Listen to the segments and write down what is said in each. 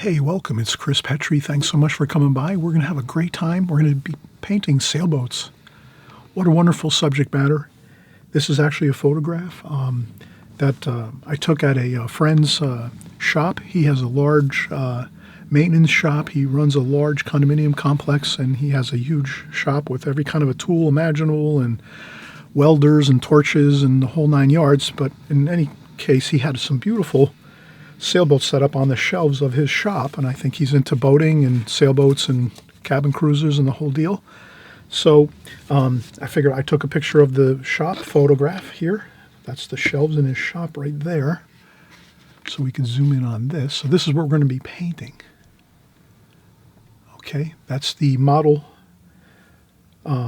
Hey, welcome. It's Chris Petri. Thanks so much for coming by. We're going to have a great time. We're going to be painting sailboats. What a wonderful subject matter. This is actually a photograph that I took at a friend's shop. He has a large maintenance shop. He runs a large condominium complex, and he has a huge shop with every kind of a tool imaginable and welders and torches and the whole 9 yards. But in any case, he had some beautiful sailboats set up on the shelves of his shop, and I think he's into boating and sailboats and cabin cruisers and the whole deal. So I figured I took a picture of the shop photograph here. That's the shelves in his shop right there. So we can zoom in on this. So this is what we're going to be painting. Okay, that's the model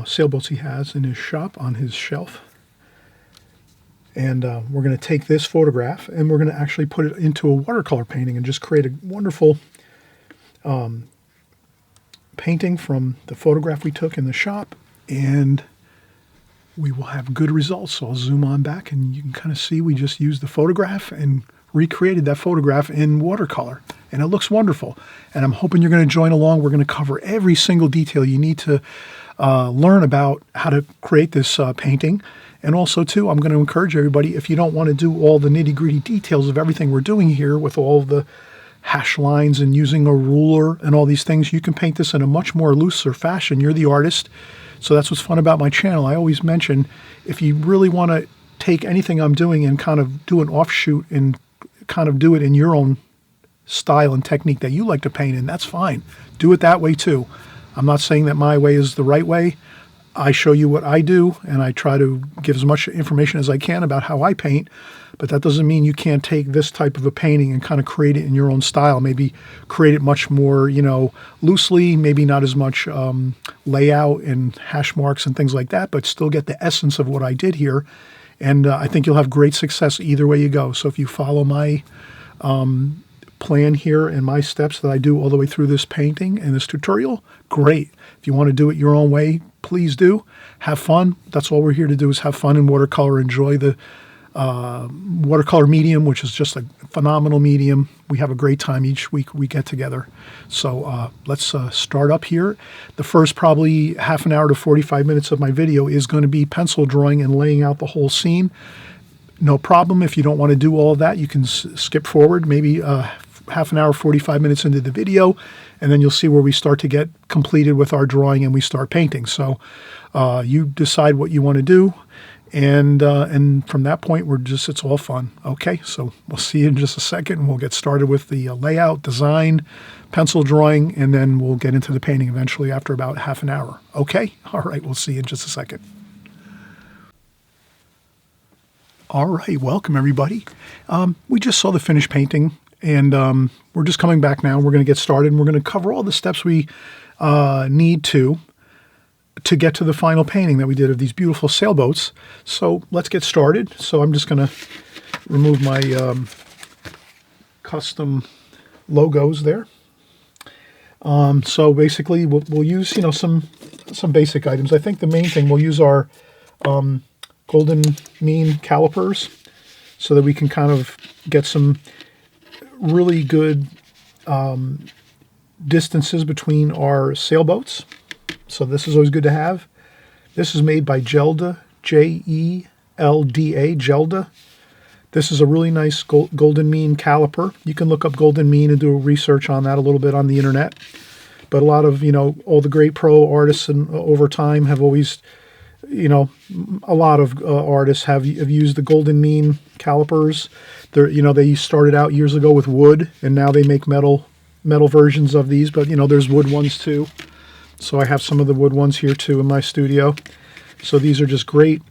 sailboats he has in his shop on his shelf. And we're going to take this photograph and we're going to actually put it into a watercolor painting and just create a wonderful painting from the photograph we took in the shop. And we will have good results. So I'll zoom on back and you can kind of see we just used the photograph and recreated that photograph in watercolor. And it looks wonderful. And I'm hoping you're going to join along. We're going to cover every single detail you need to learn about how to create this painting. And also, too, I'm going to encourage everybody, if you don't want to do all the nitty-gritty details of everything we're doing here with all the hash lines and using a ruler and all these things, you can paint this in a much more looser fashion. You're the artist. So that's what's fun about my channel. I always mention, if you really want to take anything I'm doing and kind of do an offshoot and kind of do it in your own style and technique that you like to paint in, that's fine. Do it that way, too. I'm not saying that my way is the right way. I show you what I do, and I try to give as much information as I can about how I paint, but that doesn't mean you can't take this type of a painting and kind of create it in your own style. Maybe create it much more, loosely, maybe not as much layout and hash marks and things like that, but still get the essence of what I did here. And I think you'll have great success either way you go. So if you follow my plan here and my steps that I do all the way through this painting and this tutorial, great. If you want to do it your own way, please do. Have fun. That's all we're here to do, is have fun in watercolor. Enjoy the watercolor medium, which is just a phenomenal medium. We have a great time each week we get together. So let's start up here. The first probably half an hour to 45 minutes of my video is going to be pencil drawing and laying out the whole scene. No problem. If you don't want to do all of that, you can skip forward maybe half an hour, 45 minutes into the video, and then you'll see where we start to get completed with our drawing and we start painting. So you decide what you want to do, and from that point, it's all fun. Okay, so we'll see you in just a second, and we'll get started with the layout, design, pencil drawing, and then we'll get into the painting eventually after about half an hour. Okay? All right, we'll see you in just a second. All right, welcome everybody. We just saw the finished painting, and we're just coming back now. We're going to get started, and we're going to cover all the steps we need to get to the final painting that we did of these beautiful sailboats. So let's get started. So I'm just going to remove my custom logos there. So basically, we'll use some basic items. I think the main thing, we'll use our golden mean calipers so that we can kind of get some really good distances between our sailboats. So this is always good to have. This is made by Gelda, Jelda, Gelda. This is a really nice golden mean caliper. You can look up golden mean and do a research on that a little bit on the internet. But a lot of, all the great pro artists over time have always, a lot of artists have used the golden mean calipers. They started out years ago with wood, and now they make metal versions of these, but there's wood ones too. So I have some of the wood ones here too in my studio. So these are just great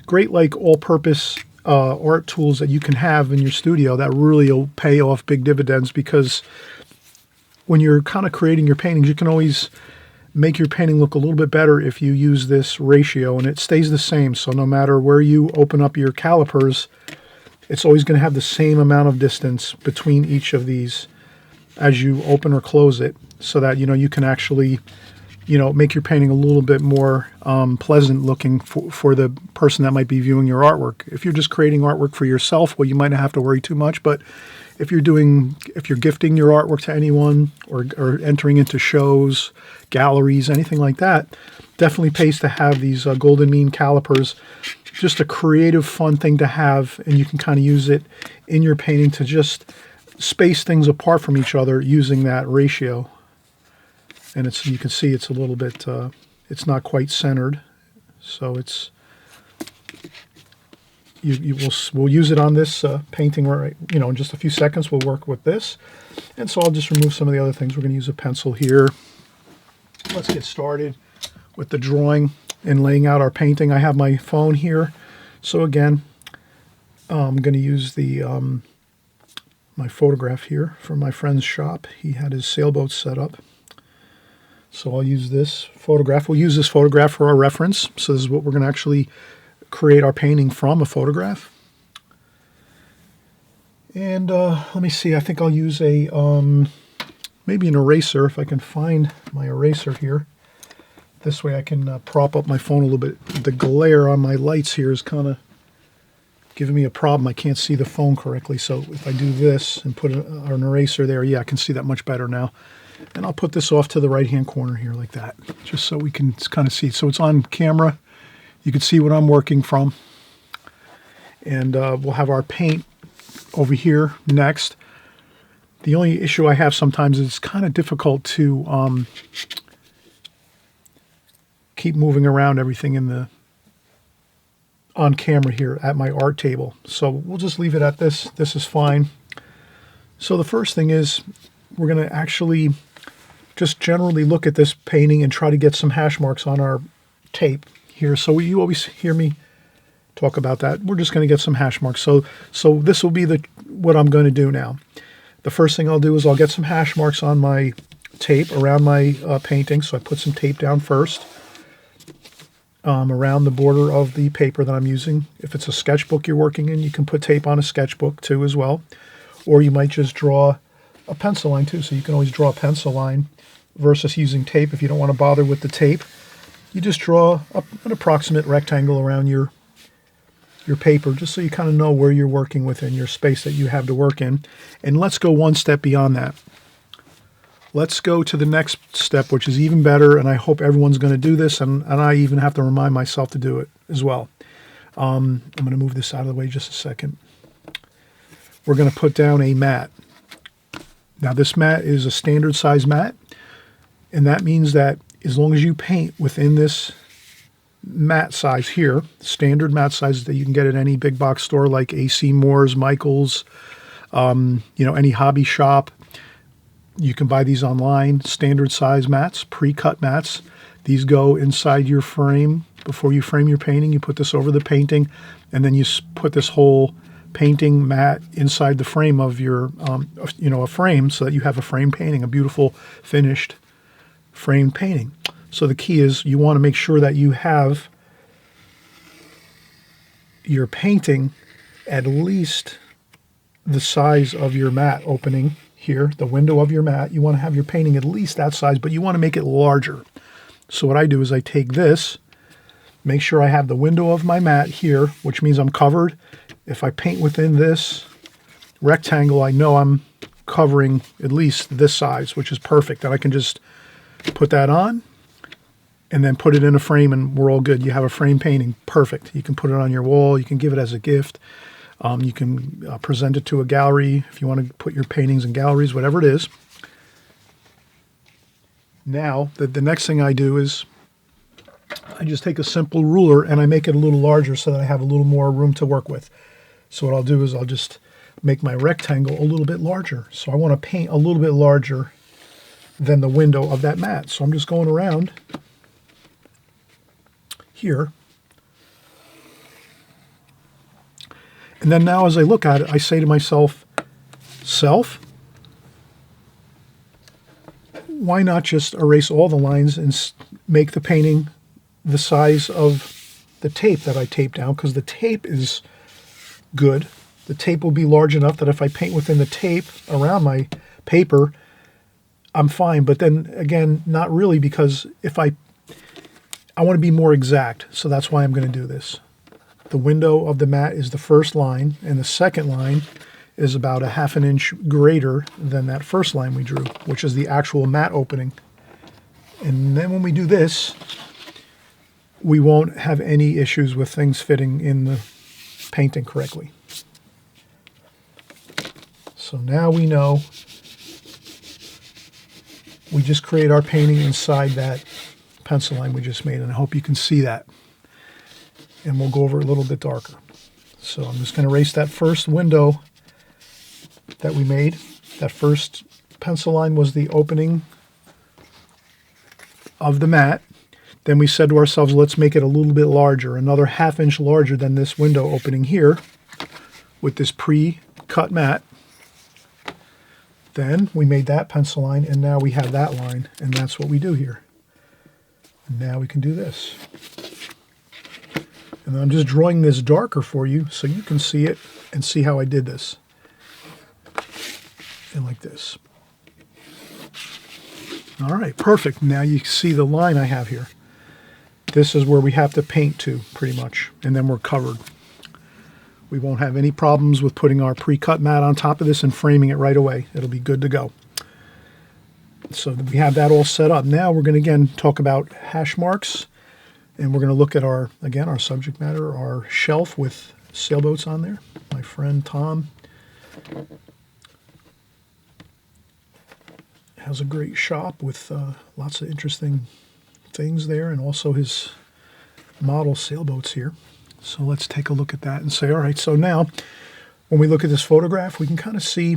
like all-purpose art tools that you can have in your studio that really will pay off big dividends, because when you're kind of creating your paintings, you can always make your painting look a little bit better if you use this ratio, and it stays the same. So no matter where you open up your calipers, it's always going to have the same amount of distance between each of these as you open or close it, so that you can actually make your painting a little bit more pleasant looking for the person that might be viewing your artwork. If you're just creating artwork for yourself, well, you might not have to worry too much. But if you're gifting your artwork to anyone or entering into shows, galleries, anything like that, definitely pays to have these golden mean calipers. Just a creative, fun thing to have, and you can kind of use it in your painting to just space things apart from each other using that ratio. And you can see it's a little bit, it's not quite centered. So we'll use it on this painting right, in just a few seconds. We'll work with this. And so I'll just remove some of the other things. We're going to use a pencil here. Let's get started with the drawing and laying out our painting. I have my phone here. So again, I'm going to use my photograph here from my friend's shop. He had his sailboat set up. So I'll use this photograph. We'll use this photograph for our reference. So this is what we're going to actually create our painting from, a photograph. And let me see. I think I'll use maybe an eraser, if I can find my eraser here. This way I can prop up my phone a little bit. The glare on my lights here is kind of giving me a problem. I can't see the phone correctly. So if I do this and put an eraser there, yeah, I can see that much better now. And I'll put this off to the right-hand corner here like that, just so we can kind of see. So it's on camera. You can see what I'm working from. And we'll have our paint over here next. The only issue I have sometimes is it's kind of difficult to keep moving around everything on camera here at my art table. So we'll just leave it at this. This is fine. So the first thing is we're going to actually just generally look at this painting and try to get some hash marks on our tape here. So you always hear me talk about that. We're just going to get some hash marks. So this will be what I'm going to do now. The first thing I'll do is I'll get some hash marks on my tape around my painting. So I put some tape down first around the border of the paper that I'm using. If it's a sketchbook you're working in, you can put tape on a sketchbook too as well. Or you might just draw a pencil line too. So you can always draw a pencil line versus using tape. If you don't want to bother with the tape, you just draw an approximate rectangle around your paper, just so you kind of know where you're working within your space that you have to work in. And let's go one step beyond that. Let's go to the next step, which is even better, and I hope everyone's going to do this, and I even have to remind myself to do it as well. I'm going to move this out of the way just a second. We're going to put down a mat. Now this mat is a standard size mat, and that means that as long as you paint within this mat size here, standard mat sizes that you can get at any big box store like AC Moore's, Michael's, any hobby shop. You can buy these online, standard size mats, pre-cut mats. These go inside your frame. Before you frame your painting, you put this over the painting, and then you put this whole painting mat inside the frame of your, a frame, so that you have a frame painting, a beautiful finished framed painting. So the key is you want to make sure that you have your painting at least the size of your mat opening here, the window of your mat. You want to have your painting at least that size, but you want to make it larger. So what I do is I take this, make sure I have the window of my mat here, which means I'm covered. If I paint within this rectangle, I know I'm covering at least this size, which is perfect. And I can just put that on and then put it in a frame, and we're all good. You have a frame painting. Perfect. You can put it on your wall. You can give it as a gift. You can present it to a gallery if you want to put your paintings in galleries, whatever it is. Now, the next thing I do is I just take a simple ruler and I make it a little larger so that I have a little more room to work with. So what I'll do is I'll just make my rectangle a little bit larger. So I want to paint a little bit larger than the window of that mat. So I'm just going around here. And then now as I look at it, I say to myself, why not just erase all the lines and make the painting the size of the tape that I taped down? Because the tape is good. The tape will be large enough that if I paint within the tape around my paper, I'm fine. But then again, not really, because if I want to be more exact, so that's why I'm going to do this. The window of the mat is the first line, and the second line is about a ½ an inch greater than that first line we drew, which is the actual mat opening. And then when we do this, we won't have any issues with things fitting in the painting correctly. So now we know we just create our painting inside that pencil line we just made, and I hope you can see that. And we'll go over it a little bit darker. So I'm just going to erase that first window that we made. That first pencil line was the opening of the mat. Then we said to ourselves, let's make it a little bit larger, another ½ inch larger than this window opening here with this pre-cut mat. Then we made that pencil line, and now we have that line, and that's what we do here. And now we can do this. And I'm just drawing this darker for you so you can see it and see how I did this. And like this. All right, perfect. Now you see the line I have here. This is where we have to paint to, pretty much, and then we're covered. We won't have any problems with putting our pre-cut mat on top of this and framing it right away. It'll be good to go. So we have that all set up. Now we're going to, again, talk about hash marks. And we're going to look at our subject matter, our shelf with sailboats on there. My friend Tom has a great shop with lots of interesting things there, and also his model sailboats here. So let's take a look at that and say, all right, so now when we look at this photograph, we can kind of see,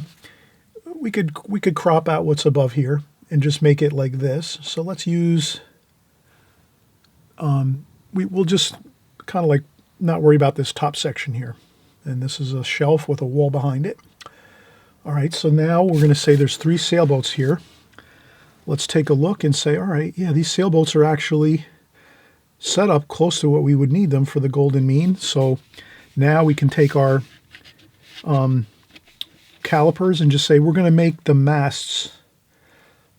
we could crop out what's above here and just make it like this. So let's use... we'll just kind of like not worry about this top section here. And this is a shelf with a wall behind it. All right, so now we're going to say there's 3 sailboats here. Let's take a look and say, all right, yeah, these sailboats are actually set up close to what we would need them for the golden mean. So now we can take our calipers and just say we're going to make the masts.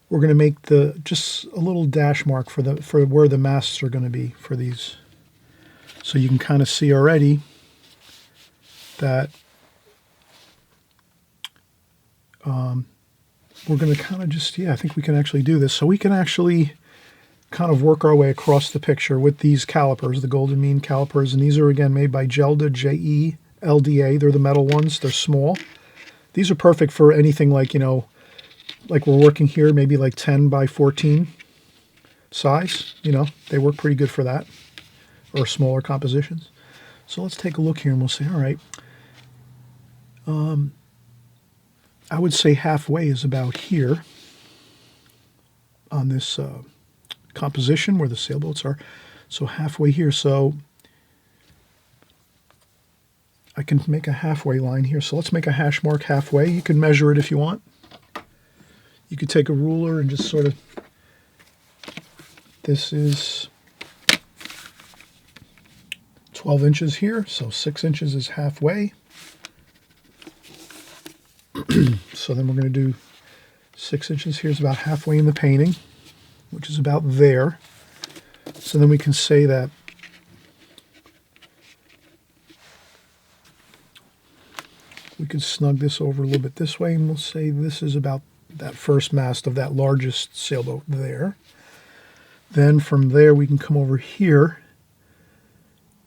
We're going to make just a little dash mark for where the masts are going to be for these. So you can kind of see already that we're going to kind of just, I think we can actually do this. So we can actually kind of work our way across the picture with these calipers, the golden mean calipers. And these are, again, made by Gelda, Jelda. They're the metal ones. They're small. These are perfect for anything like, like we're working here, maybe like 10 by 14 size. They work pretty good for that, or smaller compositions. So let's take a look here and we'll say, all right, I would say halfway is about here on this composition where the sailboats are. So halfway here. So I can make a halfway line here. So let's make a hash mark halfway. You can measure it if you want. You could take a ruler and just sort of, this is 12 inches here, so 6 inches is halfway. So then we're going to do 6 inches. Here's about halfway in the painting, which is about there. So then we can say that we could snug this over a little bit this way, and we'll say this is about that first mast of that largest sailboat there. Then from there we can come over here,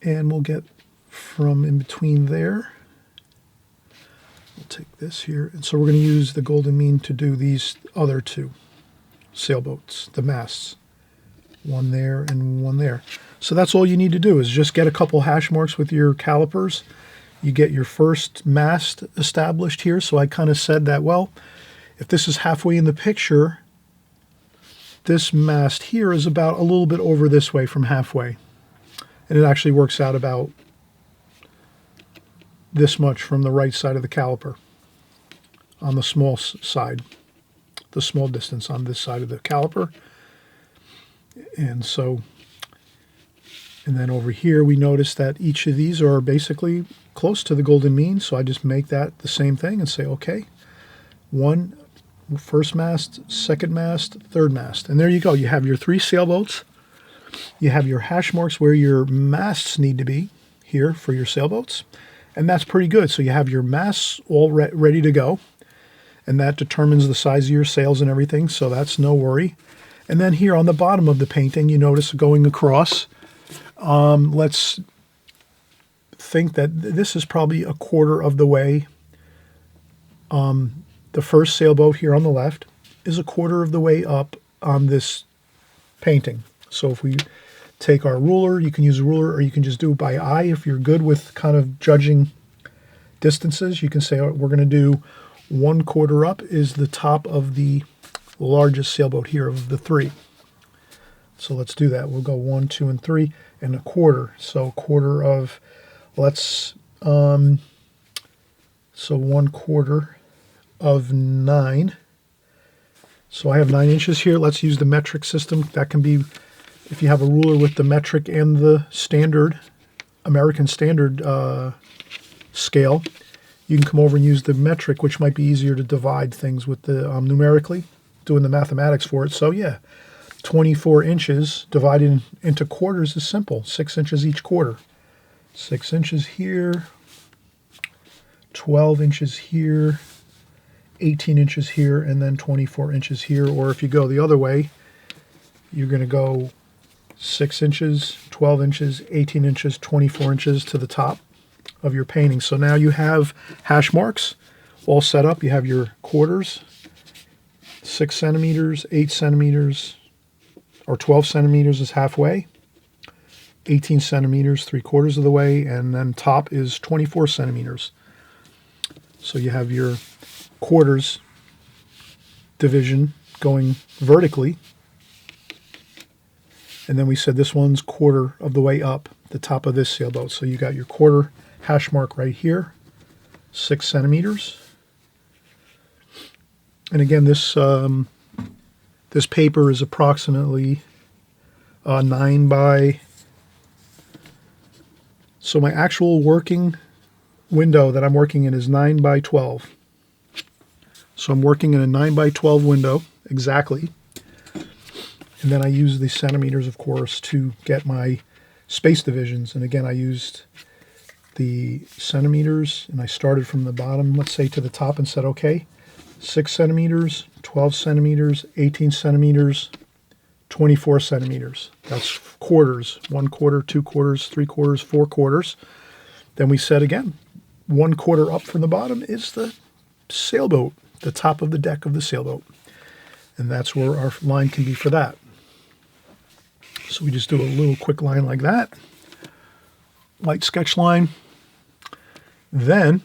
and we'll get from in between there. We'll take this here, and so we're going to use the golden mean to do these other 2 sailboats, the masts. One there and one there. So that's all you need to do is just get a couple hash marks with your calipers. You get your first mast established here. So I kind of said that, well, if this is halfway in the picture, this mast here is about a little bit over this way from halfway. And it actually works out about this much from the right side of the caliper on the small side, the small distance on this side of the caliper. And so, and then over here we notice that each of these are basically close to the golden mean. So I just make that the same thing and say, okay, one first mast, second mast, third mast. And there you go. You have your 3 sailboats. You have your hash marks where your masts need to be here for your sailboats. And that's pretty good. So you have your masts all ready to go. And that determines the size of your sails and everything. So that's no worry. And then here on the bottom of the painting, you notice going across. Let's think that this is probably a quarter of the way. The first sailboat here on the left is a quarter of the way up on this painting. So if we take our ruler, you can use a ruler or you can just do it by eye. If you're good with kind of judging distances, you can say, oh, we're going to do 1/4 up is the top of the largest sailboat here of the 3. So let's do that. We'll go 1, 2, and 3 and a quarter. So a quarter of, let's, so 1/4 of 9. So I have 9 inches here. Let's use the metric system. That can be, if you have a ruler with the metric and the standard, American Standard scale, you can come over and use the metric, which might be easier to divide things with the numerically, doing the mathematics for it. So yeah, 24 inches divided into quarters is simple. 6 inches each quarter. 6 inches here, 12 inches here, 18 inches here, and then 24 inches here. Or if you go the other way, you're going to go 6 inches, 12 inches, 18 inches, 24 inches to the top of your painting. So now you have hash marks all set up. You have your quarters, 6 centimeters, 8 centimeters, or 12 centimeters is halfway, 18 centimeters, 3/4 of the way, and then top is 24 centimeters. So you have your quarters division going vertically. And then we said this one's quarter of the way up the top of this sailboat. So you got your quarter hash mark right here, 6 centimeters. And again, this this paper is approximately 9 by, so my actual working window that I'm working in is 9 by 12. So I'm working in a 9 by 12 window, exactly. And then I use the centimeters, of course, to get my space divisions. And again, I used the centimeters, and I started from the bottom, let's say, to the top and said, okay, 6 centimeters, 12 centimeters, 18 centimeters, 24 centimeters. That's quarters, 1/4, 2/4, 3/4, 4/4. Then we said again, 1/4 up from the bottom is the sailboat, the top of the deck of the sailboat. And that's where our line can be for that. So we just do a little quick line like that. Light sketch line. Then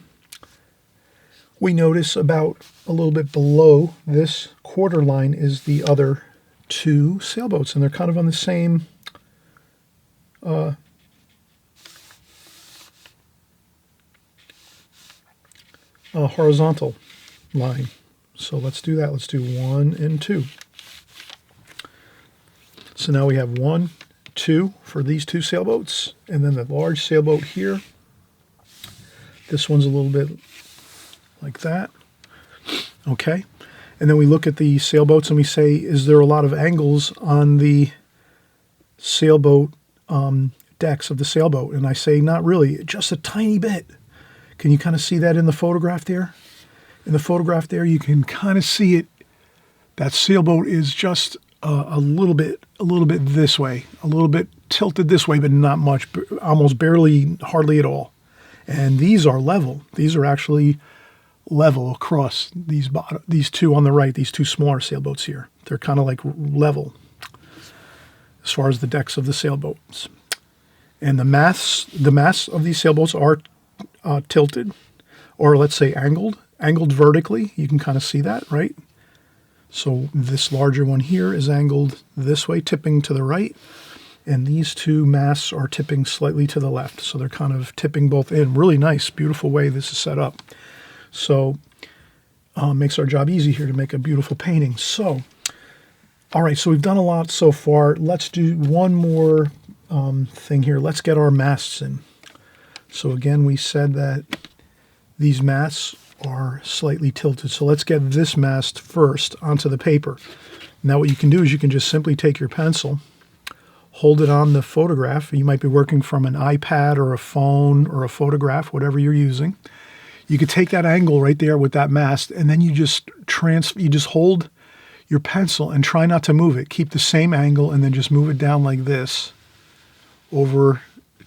we notice about a little bit below this quarter line is the other 2 sailboats, and they're kind of on the same horizontal line. So let's do that. Let's do 1 and 2. So now we have 1, 2 for these 2 sailboats, and then the large sailboat here. This one's a little bit like that. Okay. And then we look at the sailboats and we say, is there a lot of angles on the sailboat decks of the sailboat? And I say, not really, just a tiny bit. Can you kind of see that in the photograph there? In the photograph there, you can kind of see it. That sailboat is just a little bit this way, a little bit tilted this way, but not much, almost barely, hardly at all. And these are level. These are actually level across these 2 on the right, these 2 smaller sailboats here. They're kind of like level as far as the decks of the sailboats. And the masts of these sailboats are tilted, or let's say angled vertically. You can kind of see that, right? So this larger one here is angled this way, tipping to the right, and these 2 masts are tipping slightly to the left. So they're kind of tipping both in. Really nice, beautiful way this is set up. So makes our job easy here to make a beautiful painting. So, all right, so we've done a lot so far. Let's do one more thing here. Let's get our masts in. So again, we said that these masts are slightly tilted. So let's get this mast first onto the paper. Now what you can do is you can just simply take your pencil, hold it on the photograph. You might be working from an iPad or a phone or a photograph, whatever you're using. You could take that angle right there with that mast, and then you just hold your pencil and try not to move it. Keep the same angle and then just move it down like this over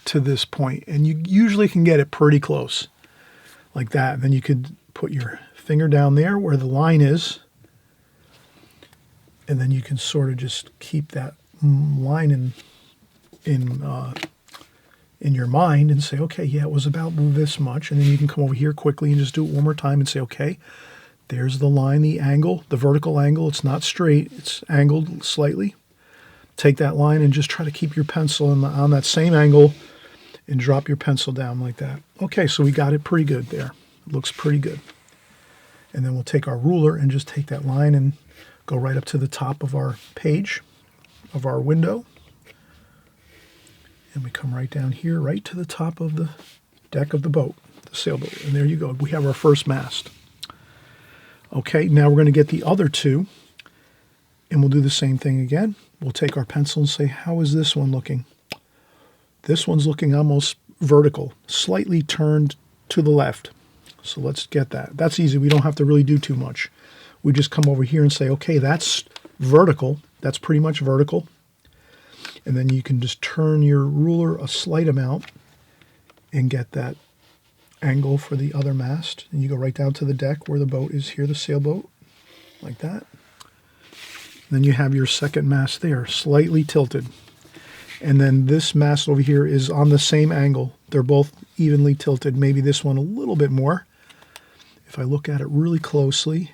to this point. And you usually can get it pretty close like that. And then you could put your finger down there where the line is, and then you can sort of just keep that line in your mind and say, okay, yeah, it was about this much. And then you can come over here quickly and just do it one more time and say, okay, there's the line, the angle, the vertical angle. It's not straight, it's angled slightly. Take that line and just try to keep your pencil on that same angle and drop your pencil down like that. Okay, so we got it pretty good there. It looks pretty good. And then we'll take our ruler and just take that line and go right up to the top of our page, of our window. And we come right down here, right to the top of the deck of the boat, the sailboat. And there you go. We have our first mast. Okay, now we're going to get the other two, and we'll do the same thing again. We'll take our pencil and say, how is this one looking? This one's looking almost vertical, slightly turned to the left. So let's get that. That's easy. We don't have to really do too much. We just come over here and say, okay, that's vertical. That's pretty much vertical. And then you can just turn your ruler a slight amount and get that angle for the other mast. And you go right down to the deck where the boat is here, the sailboat, like that. Then you have your second mast there, slightly tilted. And then this mast over here is on the same angle. They're both evenly tilted, maybe this one a little bit more. If I look at it really closely,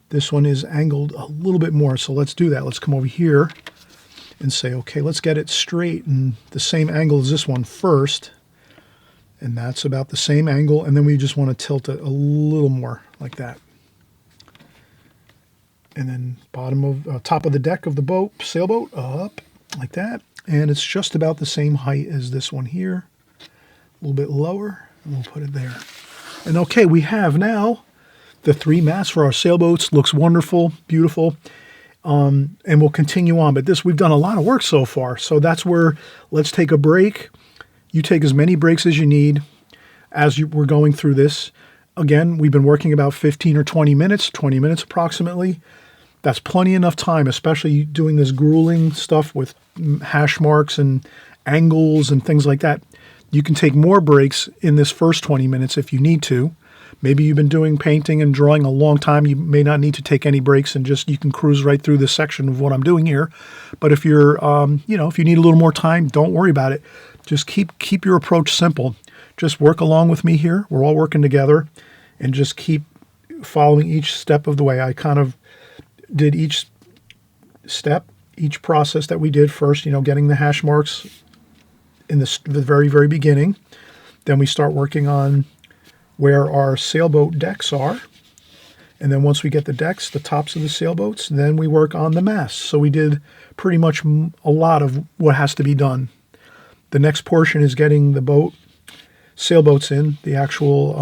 this one is angled a little bit more. So let's do that. Let's come over here and say, okay, let's get it straight and the same angle as this one first. And that's about the same angle. And then we just want to tilt it a little more like that. And then top of the deck of the boat, sailboat, up like that. And it's just about the same height as this one here. A little bit lower, and we'll put it there. And okay, we have now the three masts for our sailboats. Looks wonderful, beautiful. And we'll continue on. But we've done a lot of work so far. So that's where let's take a break. You take as many breaks as you need as we're going through this. Again, we've been working about 15 or 20 minutes approximately. That's plenty enough time, especially doing this grueling stuff with hash marks and angles and things like that. You can take more breaks in this first 20 minutes if you need to. Maybe you've been doing painting and drawing a long time. You may not need to take any breaks and you can cruise right through this section of what I'm doing here. But if you're, if you need a little more time, don't worry about it. Just keep your approach simple. Just work along with me here. We're all working together, and just keep following each step of the way. I kind of did each step, each process that we did first, getting the hash marks in the very, very beginning. Then we start working on where our sailboat decks are. And then once we get the decks, the tops of the sailboats, then we work on the masts. So we did pretty much a lot of what has to be done. The next portion is getting the sailboats in, the actual,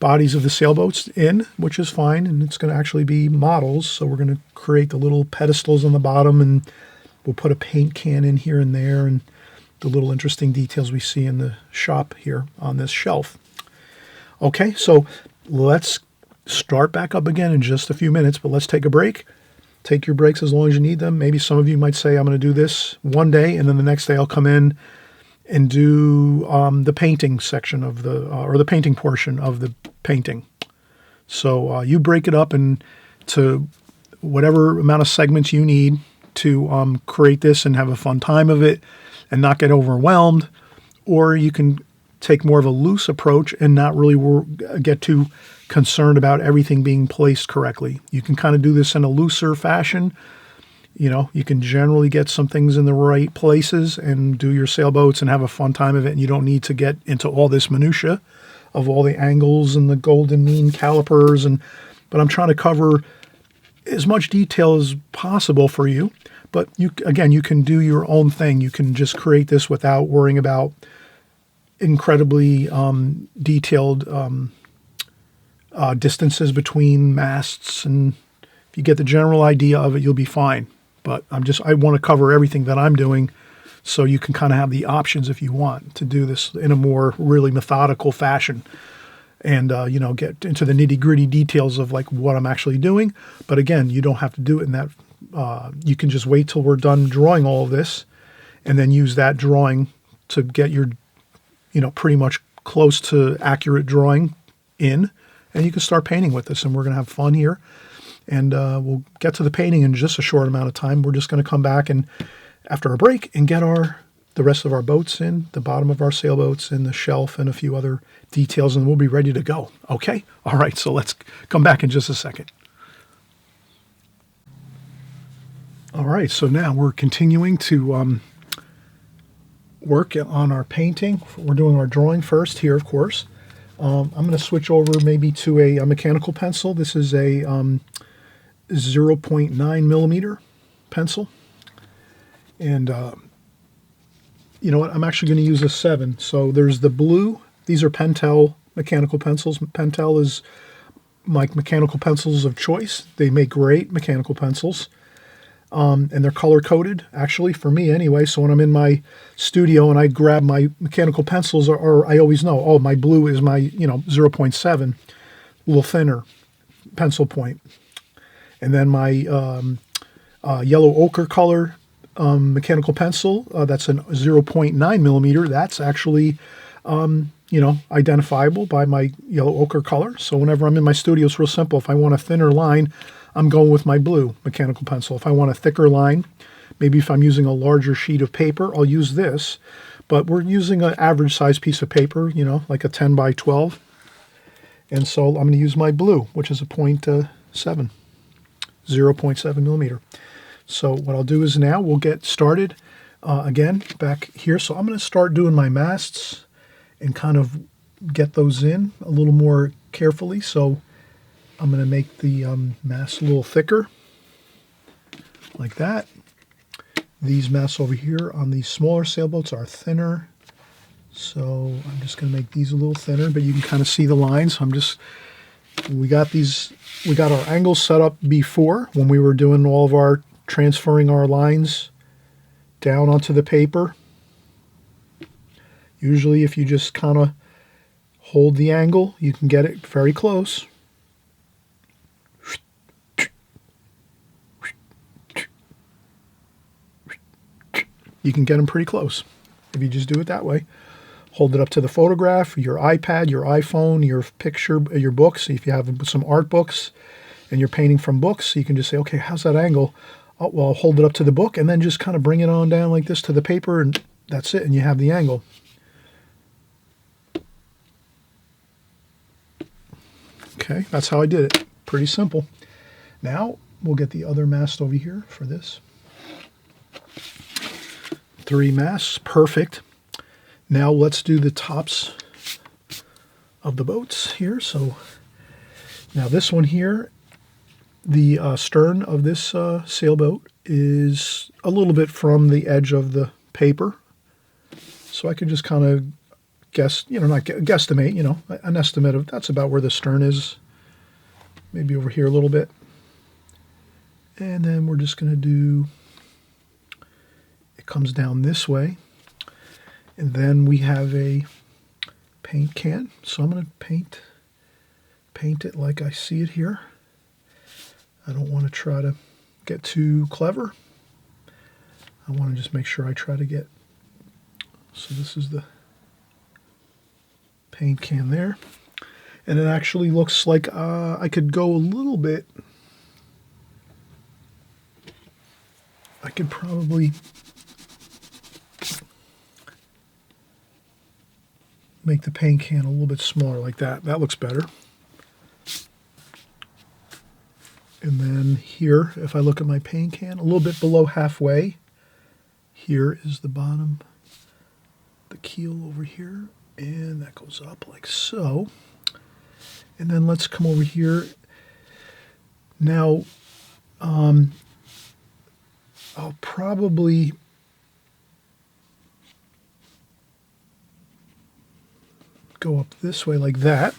bodies of the sailboats in, which is fine. And it's going to actually be models. So we're going to create the little pedestals on the bottom, and we'll put a paint can in here and there, and the little interesting details we see in the shop here on this shelf. Okay, so let's start back up again in just a few minutes, but let's take a break. Take your breaks as long as you need them. Maybe some of you might say, I'm going to do this one day, and then the next day I'll come in and do the painting section of or the painting portion of the painting. So you break it up into whatever amount of segments you need to create this and have a fun time of it and not get overwhelmed. Or you can take more of a loose approach and not really get too concerned about everything being placed correctly. You can kind of do this in a looser fashion. You can generally get some things in the right places and do your sailboats and have a fun time of it. And you don't need to get into all this minutia of all the angles and the golden mean calipers. But I'm trying to cover as much detail as possible for you. But you can do your own thing. You can just create this without worrying about incredibly detailed distances between masts, and if you get the general idea of it, you'll be fine. But I want to cover everything that I'm doing so you can kind of have the options if you want to do this in a more really methodical fashion and, get into the nitty-gritty details of like what I'm actually doing. But again, you don't have to do it in that. You can just wait till we're done drawing all of this and then use that drawing to get your, pretty much close to accurate drawing in, and you can start painting with this, and we're going to have fun here. And we'll get to the painting in just a short amount of time. We're just going to come back and after a break and get the rest of our boats in, the bottom of our sailboats and the shelf and a few other details, and we'll be ready to go. Okay? All right, so let's come back in just a second. All right, so now we're continuing to work on our painting. We're doing our drawing first here, of course. I'm going to switch over maybe to a mechanical pencil. This is a 0.9 millimeter pencil. And you know what? I'm actually going to use a 7. So there's the blue. These are Pentel mechanical pencils. Pentel is my mechanical pencils of choice. They make great mechanical pencils. And they're color-coded, actually, for me anyway. So when I'm in my studio and I grab my mechanical pencils, or I always know, oh, my blue is my, 0.7, a little thinner pencil point. And then my yellow ochre color mechanical pencil, that's a 0.9 millimeter. That's actually, identifiable by my yellow ochre color. So whenever I'm in my studio, it's real simple. If I want a thinner line, I'm going with my blue mechanical pencil. If I want a thicker line, maybe if I'm using a larger sheet of paper, I'll use this. But we're using an average size piece of paper, like a 10 by 12. And so I'm going to use my blue, which is a 0.7 millimeter. So what I'll do is now we'll get started again back here. So I'm going to start doing my masts and kind of get those in a little more carefully. So I'm going to make the mast a little thicker, like that. These masts over here on these smaller sailboats are thinner. So I'm just going to make these a little thinner, but you can kind of see the lines. We got our angles set up before when we were doing all of our transferring our lines down onto the paper. Usually if you just kind of hold the angle, you can get it very close. You can get them pretty close if you just do it that way. Hold it up to the photograph, your iPad, your iPhone, your picture, your books. If you have some art books and you're painting from books, you can just say, okay, how's that angle? Oh, well, I'll hold it up to the book and then just kind of bring it on down like this to the paper, and that's it, and you have the angle. Okay, that's how I did it. Pretty simple. Now, we'll get the other mast over here for this. 3 masts, perfect. Now let's do the tops of the boats here. So now this one here, the stern of this sailboat is a little bit from the edge of the paper. So I could just kind of guess, not guesstimate, an estimate of that's about where the stern is. Maybe over here a little bit. And then we're just going to do, it comes down this way. And then we have a paint can. So I'm going to paint it like I see it here. I don't want to try to get too clever. I want to just make sure I try to get, so this is the paint can there. And it actually looks like I could go a little bit. I could probably make the paint can a little bit smaller like that. That looks better. And then here, if I look at my paint can, a little bit below halfway, here is the bottom, the keel over here, and that goes up like so. And then let's come over here. Now, I'll probably go up this way like that.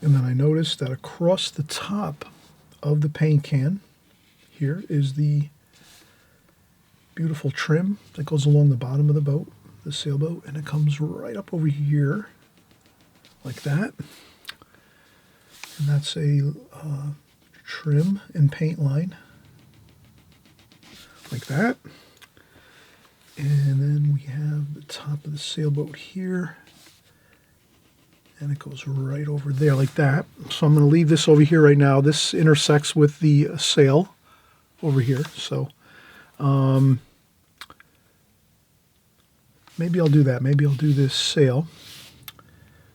And then I noticed that across the top of the paint can here is the beautiful trim that goes along the bottom of the boat, the sailboat, and it comes right up over here like that. And that's a trim and paint line like that. And then we have the top of the sailboat here, and it goes right over there like that. So I'm going to leave this over here right now. This intersects with the sail over here. So maybe I'll do that. Maybe I'll do this sail.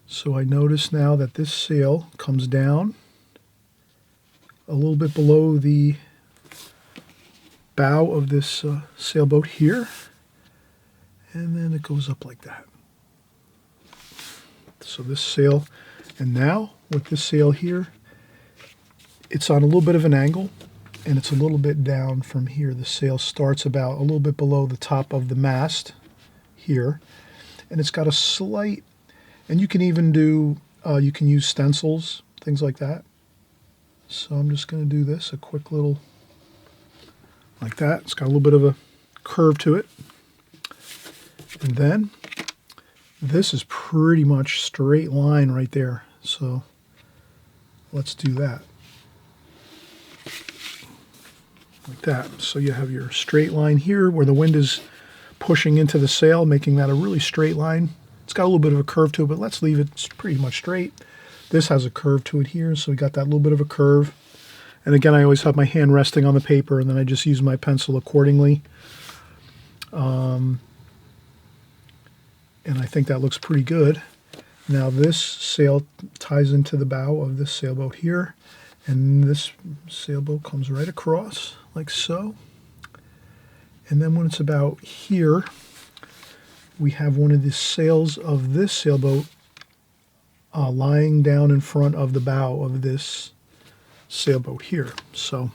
So I notice now that this sail comes down a little bit below the bow of this sailboat here, and then it goes up like that. So this sail, and now with this sail here, it's on a little bit of an angle, and it's a little bit down from here. The sail starts about a little bit below the top of the mast here, and it's got a slight, and you can even do, you can use stencils, things like that. So I'm just going to do this, a quick little, like that. It's got a little bit of a curve to it. And then this is pretty much straight line right there. So let's do that. Like that. So you have your straight line here where the wind is pushing into the sail, making that a really straight line. It's got a little bit of a curve to it, but let's leave it pretty much straight. This has a curve to it here, so we got that little bit of a curve. And again, I always have my hand resting on the paper, and then I just use my pencil accordingly. And I think that looks pretty good. Now this sail ties into the bow of this sailboat here, and this sailboat comes right across like so. And then when it's about here, we have one of the sails of this sailboat lying down in front of the bow of this sailboat here. So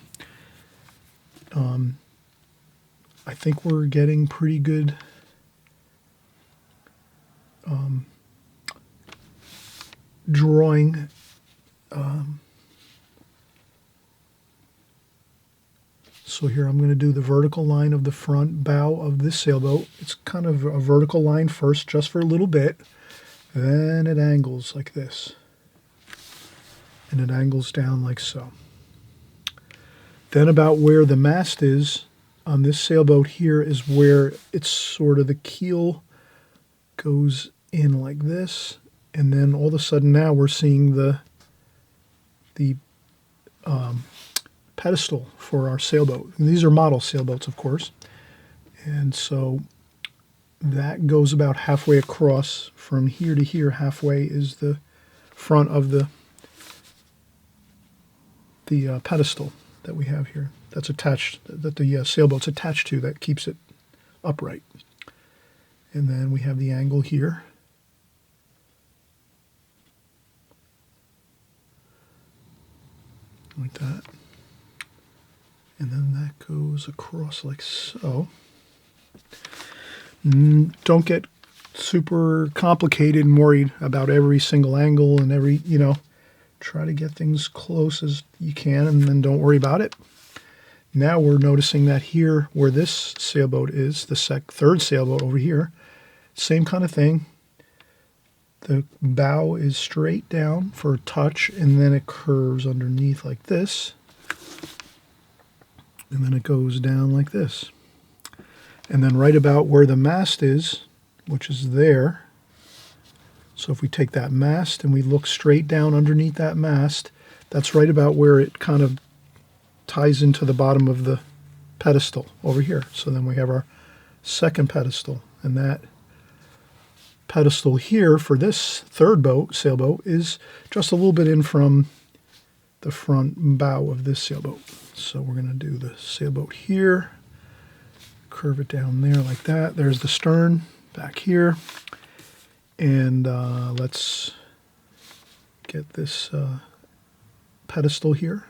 I think we're getting pretty good drawing. So here I'm going to do the vertical line of the front bow of this sailboat. It's kind of a vertical line first, just for a little bit. Then it angles like this. And it angles down like so. Then about where the mast is on this sailboat here is where it's sort of the keel goes in like this. And then all of a sudden now we're seeing the pedestal for our sailboat. And these are model sailboats, of course. And so that goes about halfway across. From here to here, halfway is the front of the pedestal that we have here. That's attached, that the sailboat's attached to, that keeps it upright. And then we have the angle here. Like that. And then that goes across like so. Don't get super complicated and worried about every single angle and every, try to get things close as you can, and then don't worry about it. Now we're noticing that here where this sailboat is, the third sailboat over here, same kind of thing. The bow is straight down for a touch, and then it curves underneath like this. And then it goes down like this. And then right about where the mast is, which is there. So if we take that mast and we look straight down underneath that mast, that's right about where it kind of ties into the bottom of the pedestal over here. So then we have our second pedestal, and that pedestal here for this third sailboat is just a little bit in from the front bow of this sailboat. So we're going to do the sailboat here, curve it down there like that. There's the stern back here. And let's get this pedestal here.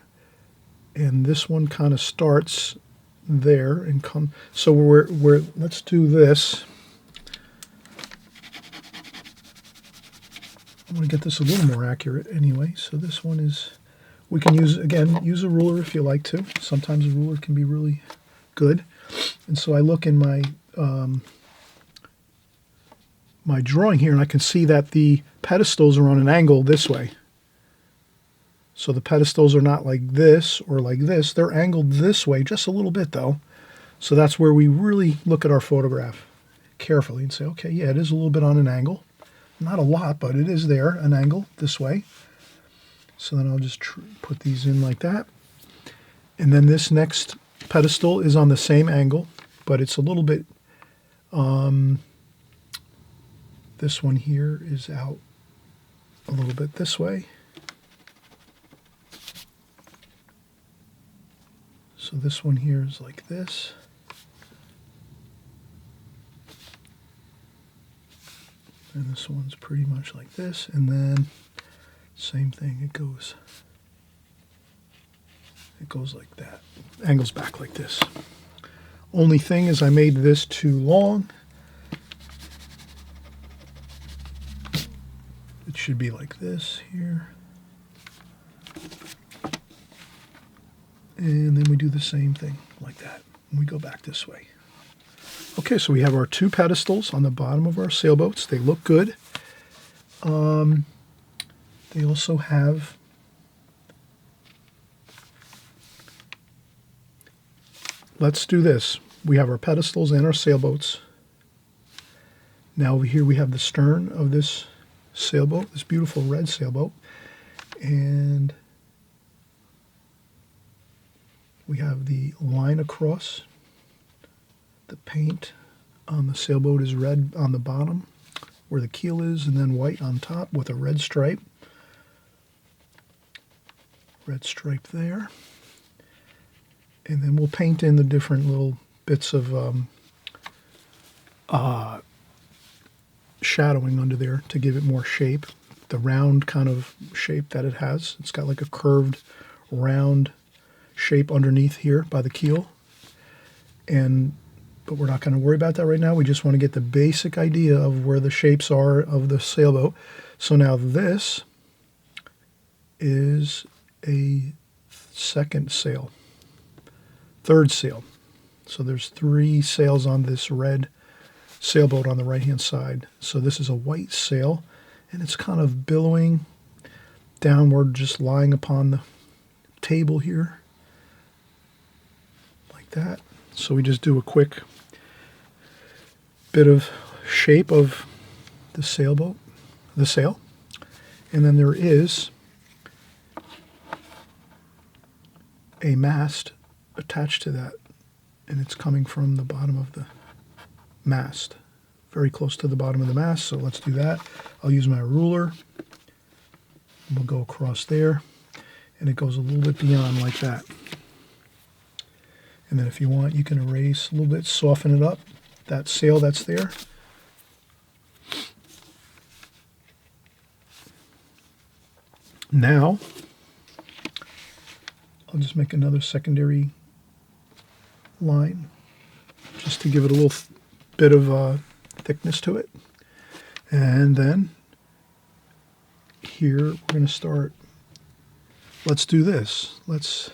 And this one kind of starts there and come. So we're let's do this. want to get this a little more accurate anyway. So this one is, we can use, again, use a ruler if you like to. Sometimes a ruler can be really good. And so I look in my my drawing here, and I can see that the pedestals are on an angle this way. So the pedestals are not like this or like this. They're angled this way, just a little bit though. So that's where we really look at our photograph carefully and say, okay, yeah, it is a little bit on an angle. Not a lot, but it is there, an angle this way. So then I'll just put these in like that. And then this next pedestal is on the same angle, but it's a little bit, this one here is out a little bit this way. So this one here is like this. And this one's pretty much like this. And then same thing, it goes like that. Angles back like this. Only thing is I made this too long. It should be like this here. And then we do the same thing like that. And we go back this way. Okay, so we have our two pedestals on the bottom of our sailboats. They look good. They also have let's do this. We have our pedestals and our sailboats. Now over here we have the stern of this sailboat, this beautiful red sailboat. And we have the line across. The paint on the sailboat is red on the bottom where the keel is, and then white on top with a red stripe. Red stripe there. And then we'll paint in the different little bits of shadowing under there to give it more shape. The round kind of shape that it has. It's got like a curved round shape underneath here by the keel. But we're not going to worry about that right now. We just want to get the basic idea of where the shapes are of the sailboat. So now this is a second sail. Third sail. So there's three sails on this red sailboat on the right-hand side. So this is a white sail, and it's kind of billowing downward, just lying upon the table here, like that. So we just do a quick bit of shape of the sailboat, the sail, and then there is a mast attached to that, and it's coming from the bottom of the mast, very close to the bottom of the mast. So let's do that. I'll use my ruler, and we'll go across there, and it goes a little bit beyond like that. And then if you want, you can erase a little bit, soften it up, that sail that's there. Now, I'll just make another secondary line just to give it a little bit of thickness to it. And then here we're going to start, let's do this. Let's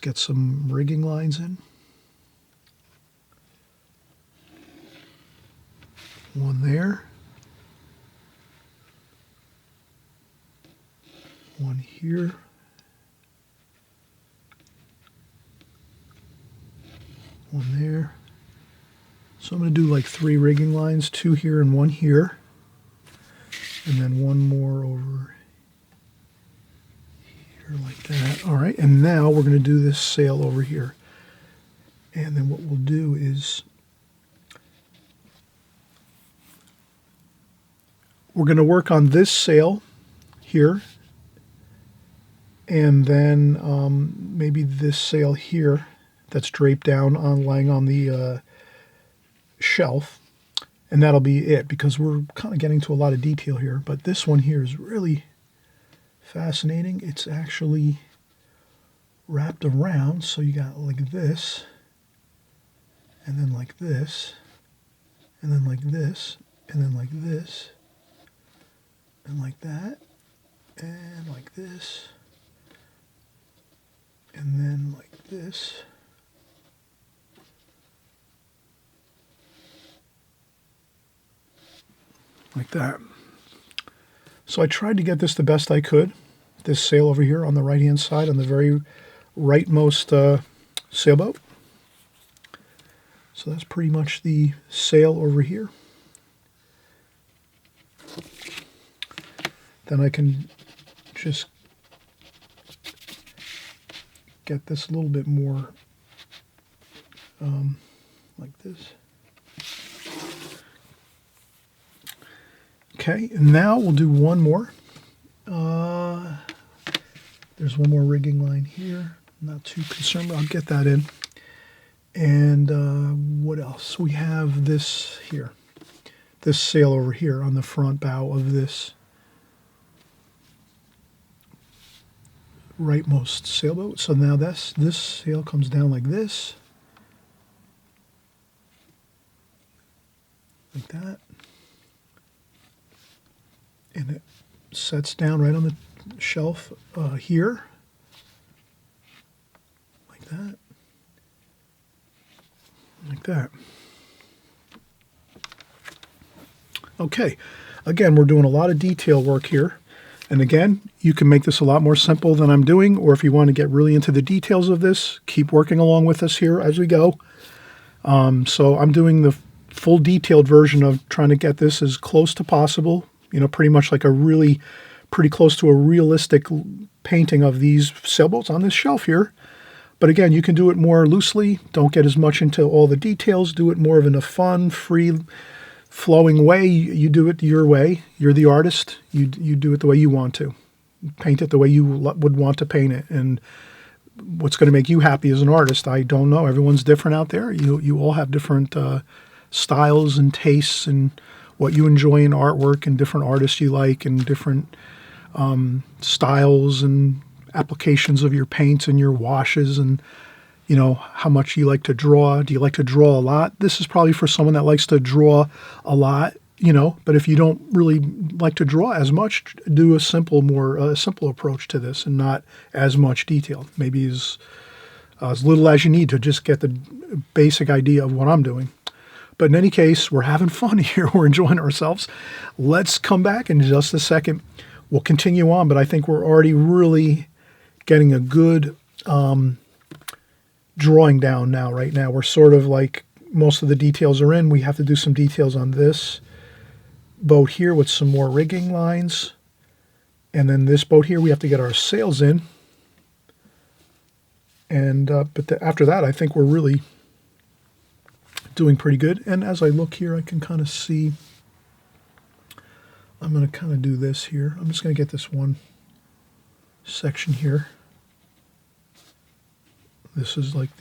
get some rigging lines in. One there. One here. One there. So I'm going to do like 3 rigging lines, 2 here and 1 here. And then one more over here like that. All right, and now we're going to do this sail over here. And then what we'll do is we're going to work on this sail here, and then maybe this sail here that's draped down on lying on the shelf, and that'll be it, because we're kind of getting to a lot of detail here. But this one here is really fascinating. It's actually wrapped around, so you got like this, and then like this, and then like this, and then like this, and like that, and like this, and then like this. Like that. So I tried to get this the best I could. This sail over here on the right-hand side, on the very rightmost sailboat. So that's pretty much the sail over here. Then I can just get this a little bit more like this. Okay, and now we'll do one more. There's one more rigging line here. I'm not too concerned, but I'll get that in. And what else? We have this here. This sail over here on the front bow of this rightmost sailboat. So now this sail comes down like this. Like that. And it sets down right on the shelf here, like that, like that. Okay, again, we're doing a lot of detail work here. And again, you can make this a lot more simple than I'm doing, or if you want to get really into the details of this, keep working along with us here as we go. So I'm doing the full detailed version of trying to get this as close to possible. You know, pretty much like pretty close to a realistic painting of these sailboats on this shelf here. But again, you can do it more loosely. Don't get as much into all the details. Do it more of in a fun, free, flowing way. You do it your way. You're the artist. You do it the way you want to. Paint it the way you would want to paint it. And what's going to make you happy as an artist, I don't know. Everyone's different out there. You all have different styles and tastes and what you enjoy in artwork, and different artists you like, and different styles and applications of your paints and your washes, and you know how much you like to draw. Do you like to draw a lot? This is probably for someone that likes to draw a lot, you know. But if you don't really like to draw as much, do a simple approach to this, and not as much detail. Maybe as little as you need to just get the basic idea of what I'm doing. But in any case, we're having fun here. We're enjoying ourselves. Let's come back in just a second. We'll continue on, but I think we're already really getting a good drawing down now. Right now, we're sort of like most of the details are in. We have to do some details on this boat here with some more rigging lines. And then this boat here, we have to get our sails in. And but after that, I think we're really doing pretty good. And as I look here, I can kind of see, I'm going to kind of do this here. I'm just going to get this one section here. This is like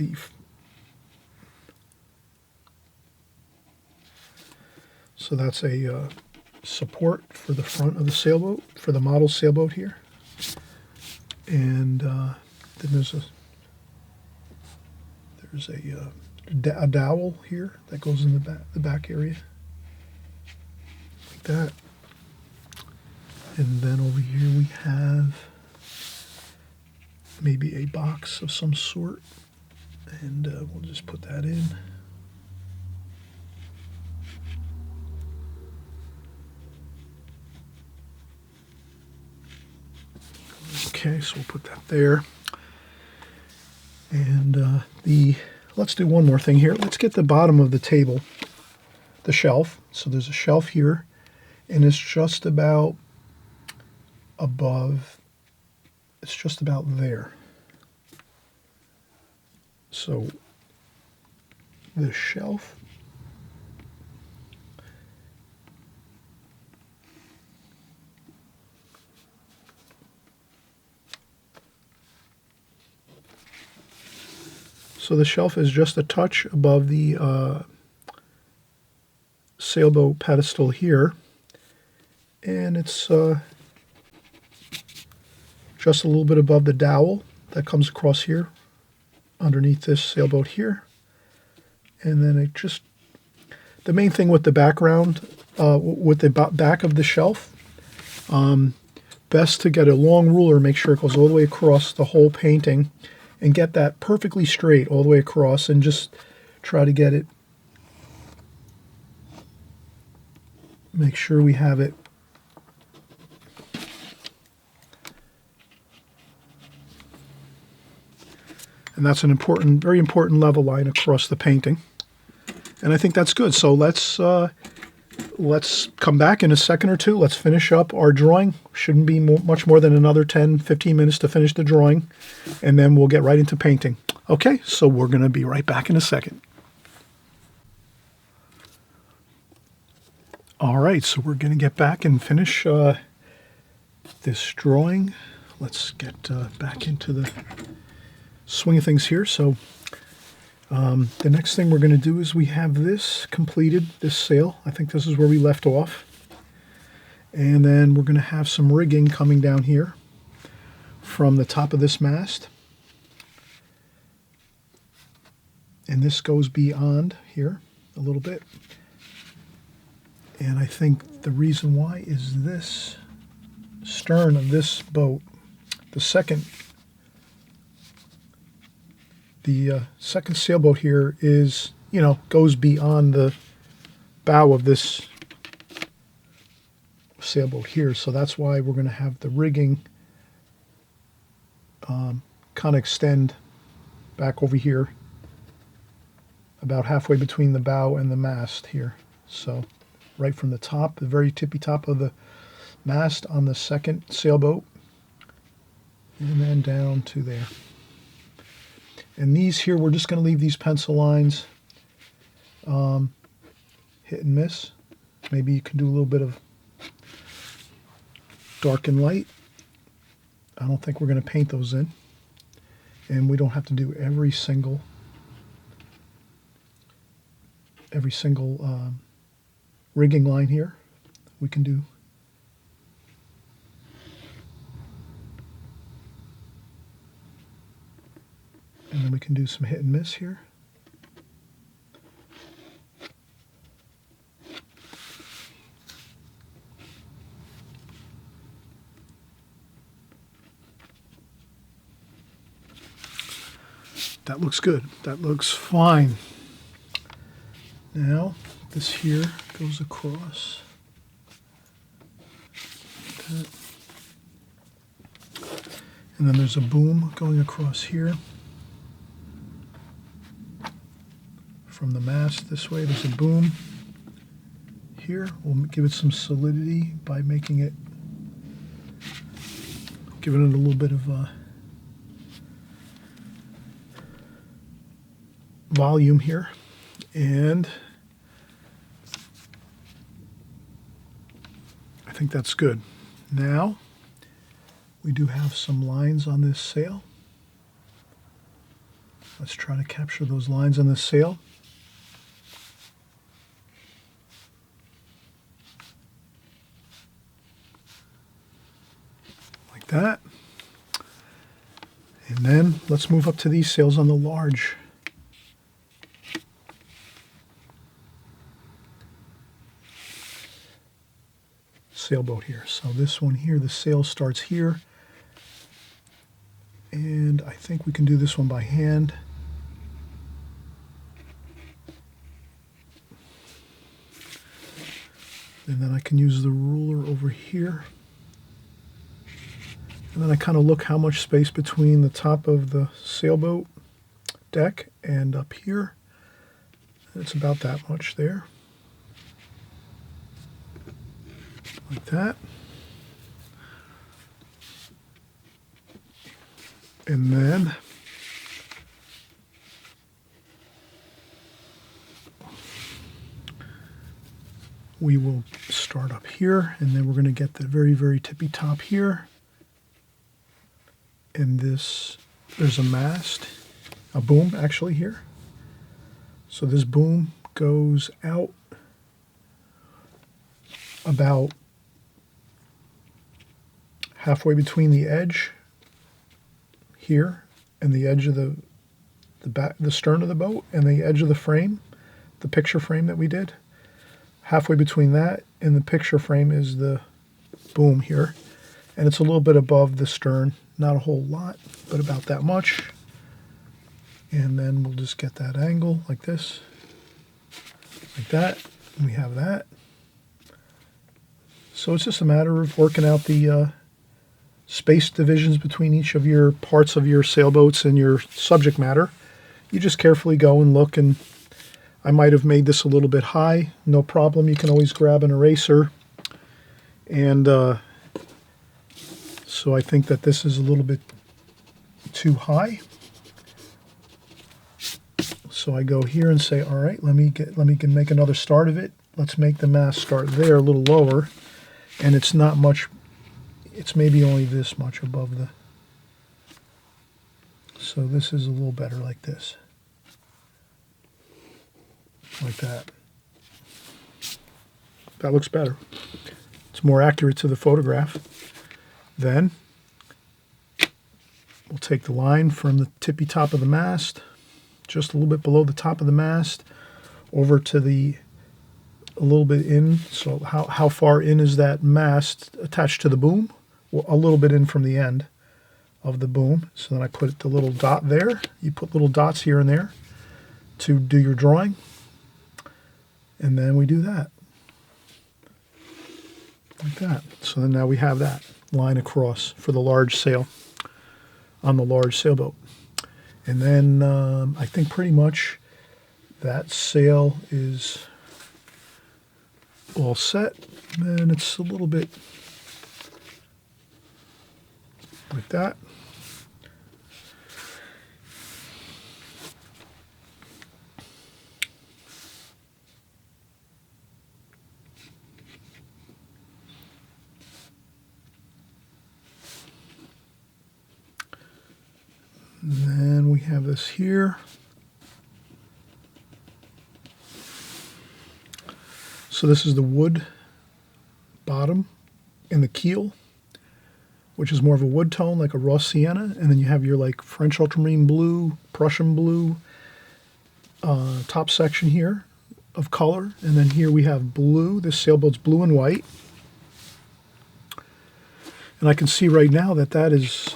so that's a support for the front of the sailboat, for the model sailboat here. And then there's a dowel here that goes in the back area, like that. And then over here we have maybe a box of some sort, and we'll just put that in. Okay, so we'll put that there. And let's do one more thing here. Let's get the bottom of the table, the shelf. So there's a shelf here, and it's just about above, it's just about there. So the shelf, so the shelf is just a touch above the sailboat pedestal here, and it's just a little bit above the dowel that comes across here underneath this sailboat here. And then it just, the main thing with the background, with the back of the shelf, Best to get a long ruler, make sure it goes all the way across the whole painting, and get that perfectly straight all the way across, and just try to get it, make sure we have it and that's an important, very important level line across the painting. And I think that's good. So let's come back in a second or two. Let's finish up our drawing. Shouldn't be much more than another 10, 15 minutes to finish the drawing, and then we'll get right into painting. Okay, so we're going to be right back in a second. All right, so we're going to get back and finish this drawing. Let's get back into the swing of things here. So the next thing we're going to do is we have this completed, this sail. I think this is where we left off. And then we're going to have some rigging coming down here from the top of this mast. And this goes beyond here a little bit. And I think the reason why is this stern of this boat, the second sailboat here is, goes beyond the bow of this sailboat here. So that's why we're going to have the rigging kind of extend back over here about halfway between the bow and the mast here. So right from the top, the very tippy top of the mast on the second sailboat, and then down to there. And these here, we're just going to leave these pencil lines hit and miss. Maybe you can do a little bit of dark and light. I don't think we're going to paint those in. And we don't have to do every single rigging line here. We can do and then we can do some hit and miss here. That looks good. That looks fine. Now, this here goes across. And then there's a boom going across here. From the mast this way, there's a boom here. We'll give it some solidity by making it, giving it a little bit of volume here. And I think that's good. Now, we do have some lines on this sail. Let's try to capture those lines on this sail. Like that. And then let's move up to these sails on the large sailboat here. So this one here, the sail starts here, and I think we can do this one by hand. And then I can use the ruler over here, and then I kind of look how much space between the top of the sailboat deck and up here. It's about that much there. Like that. And then we will start up here, and then we're going to get the very, very tippy top here. And this, there's a mast, a boom actually here. So this boom goes out about halfway between the edge here and the edge of the stern of the boat and the edge of the frame, the picture frame that we did. Halfway between that and the picture frame is the boom here. And it's a little bit above the stern. Not a whole lot, but about that much. And then we'll just get that angle like this. Like that. And we have that. So it's just a matter of working out the space divisions between each of your parts of your sailboats and your subject matter. You just carefully go and look, and I might have made this a little bit high. No problem. You can always grab an eraser. And so I think that this is a little bit too high. So I go here and say, all right, let me make another start of it. Let's make the mast start there a little lower. And it's not much, it's maybe only this much above the, so this is a little better like this. Like that. That looks better. It's more accurate to the photograph. Then we'll take the line from the tippy top of the mast, just a little bit below the top of the mast, over to a little bit in. So how far in is that mast attached to the boom? Well, a little bit in from the end of the boom. So then I put the little dot there. You put little dots here and there to do your drawing. And then we do that. Like that. So then now we have that line across for the large sail on the large sailboat. And then I think pretty much that sail is all set. And it's a little bit like that. And then we have this here. So this is the wood bottom and the keel, which is more of a wood tone, like a raw sienna. And then you have your like French ultramarine blue, Prussian blue top section here of color. And then here we have blue. This sailboat's blue and white. And I can see right now that that is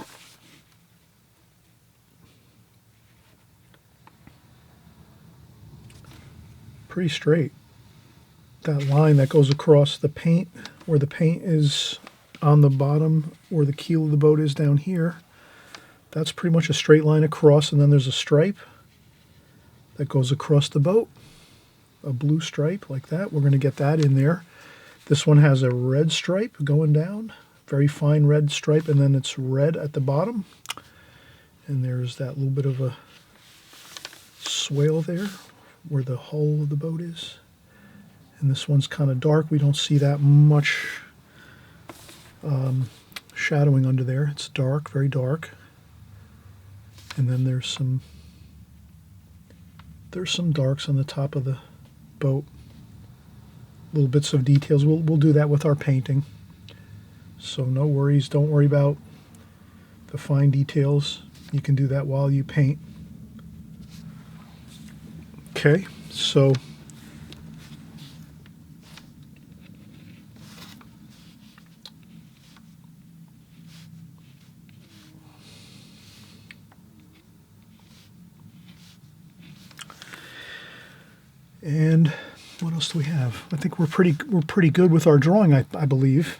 pretty straight. That line that goes across the paint, where the paint is on the bottom, where the keel of the boat is down here, that's pretty much a straight line across, and then there's a stripe that goes across the boat, a blue stripe like that. We're going to get that in there. This one has a red stripe going down, very fine red stripe, and then it's red at the bottom. And there's that little bit of a swale there where the hull of the boat is. And this one's kind of dark. We don't see that much shadowing under there. It's dark, very dark. And then there's some darks on the top of the boat. Little bits of details. We'll do that with our painting. So no worries. Don't worry about the fine details. You can do that while you paint. Okay, so and what else do we have? I think we're pretty good with our drawing, I believe.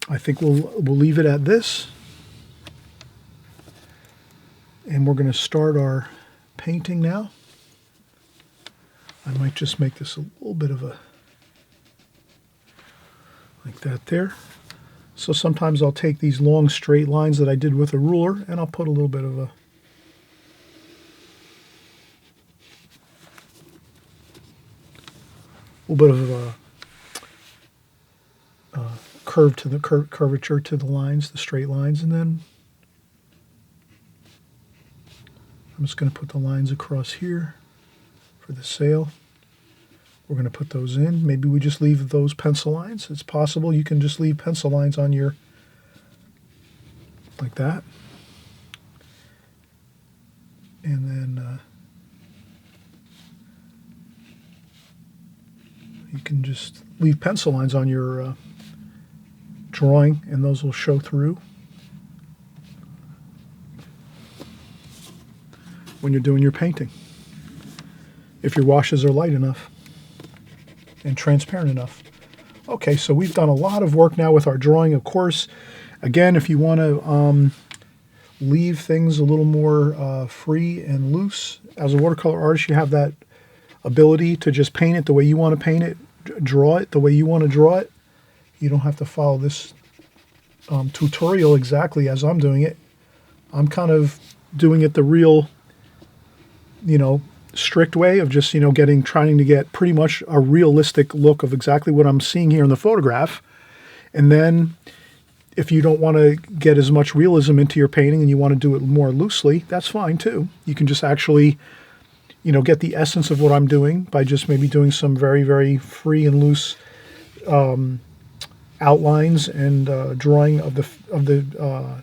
I think we'll leave it at this. And we're going to start our painting now. I might just make this a little bit of a, like that there. So sometimes I'll take these long straight lines that I did with a ruler, and I'll put a little bit of a curve to the curvature to the lines, the straight lines, and then I'm just going to put the lines across here for the sail. We're going to put those in. Maybe we just leave those pencil lines. It's possible you can just leave pencil lines on your, like that. And then you can just leave pencil lines on your drawing, and those will show through when you're doing your painting, if your washes are light enough and transparent enough. Okay, so we've done a lot of work now with our drawing. Of course, again, if you want to leave things a little more free and loose, as a watercolor artist, you have that ability to just paint it the way you want to paint it, draw it the way you want to draw it. You don't have to follow this tutorial exactly as I'm doing it. I'm kind of doing it the real, strict way of just, trying to get pretty much a realistic look of exactly what I'm seeing here in the photograph. And then if you don't want to get as much realism into your painting and you want to do it more loosely, that's fine too. You can just actually, get the essence of what I'm doing by just maybe doing some very, very free and loose outlines and drawing of the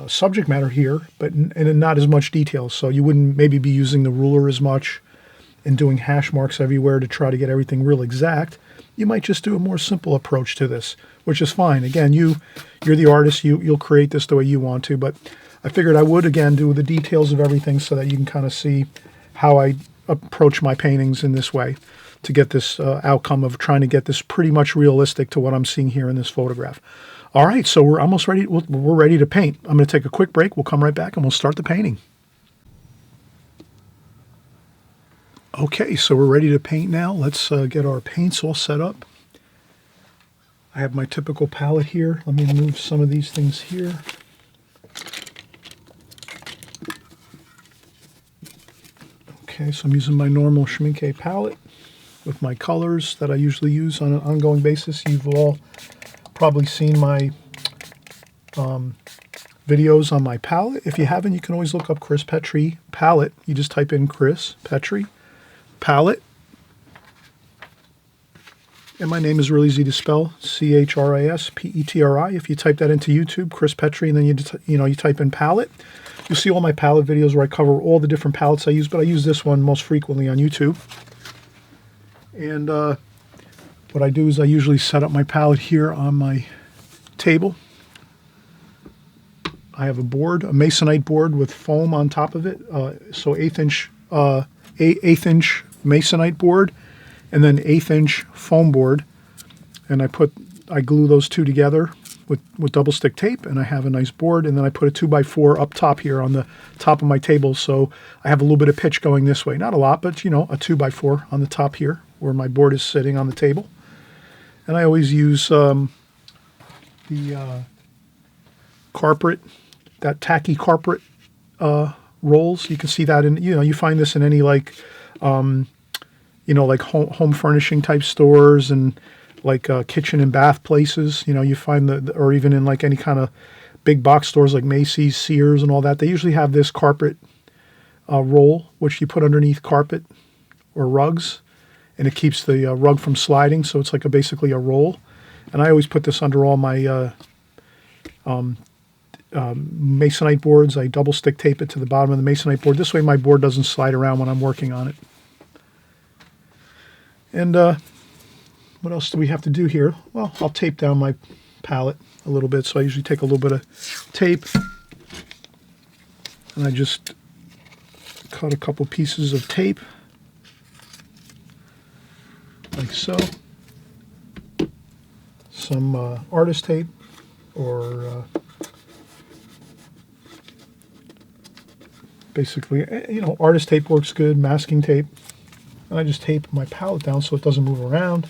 subject matter here, but in not as much detail. So you wouldn't maybe be using the ruler as much and doing hash marks everywhere to try to get everything real exact. You might just do a more simple approach to this, which is fine. Again, you're the artist. You'll create this the way you want to, but I figured I would, again, do the details of everything so that you can kind of see how I approach my paintings in this way to get this outcome of trying to get this pretty much realistic to what I'm seeing here in this photograph. All right, so we're almost ready. We're ready to paint. I'm going to take a quick break. We'll come right back and we'll start the painting. Okay, so we're ready to paint now. Let's get our paints all set up. I have my typical palette here. Let me move some of these things here. Okay, so I'm using my normal Schmincke palette with my colors that I usually use on an ongoing basis. You've all probably seen my videos on my palette. If you haven't, you can always look up Chris Petri palette. You just type in Chris Petri palette. And my name is really easy to spell, C-H-R-I-S-P-E-T-R-I. If you type that into YouTube, Chris Petri, and then you type in palette, you'll see all my palette videos where I cover all the different palettes I use, but I use this one most frequently on YouTube. And what I do is I usually set up my palette here on my table. I have a board, a masonite board with foam on top of it, so eighth inch masonite board, and then 1/8 inch foam board, and I glue those two together with double stick tape, and I have a nice board, and then I put a 2x4 up top here on the top of my table, so I have a little bit of pitch going this way. Not a lot, but a 2x4 on the top here where my board is sitting on the table. And I always use the carpet, that tacky carpet rolls. You can see that in, you find this in any like home furnishing type stores and like kitchen and bath places. You find or even in like any kind of big box stores like Macy's, Sears, and all that. They usually have this carpet roll, which you put underneath carpet or rugs, and it keeps the rug from sliding. So it's like basically a roll. And I always put this under all my masonite boards. I double stick tape it to the bottom of the masonite board. This way my board doesn't slide around when I'm working on it. And what else do we have to do here? Well, I'll tape down my palette a little bit. So I usually take a little bit of tape and I just cut a couple pieces of tape like so. Some artist tape or basically, artist tape works good, masking tape. And I just tape my palette down so it doesn't move around.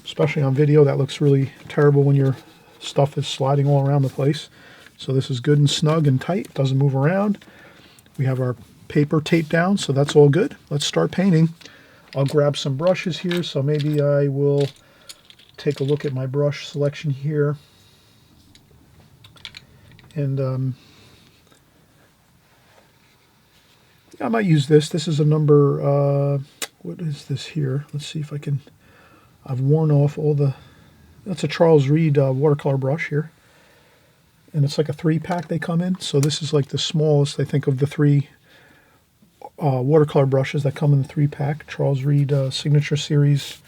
Especially on video, that looks really terrible when your stuff is sliding all around the place. So this is good and snug and tight, doesn't move around. We have our paper taped down, so that's all good. Let's start painting. I'll grab some brushes here, so maybe I will take a look at my brush selection here. And I might use this. This is a number, what is this here? Let's see if I can, I've worn off all the, that's a Charles Reed watercolor brush here. And it's like a 3-pack they come in. So this is like the smallest, I think, of the 3 watercolor brushes that come in the 3-pack. Charles Reed Signature Series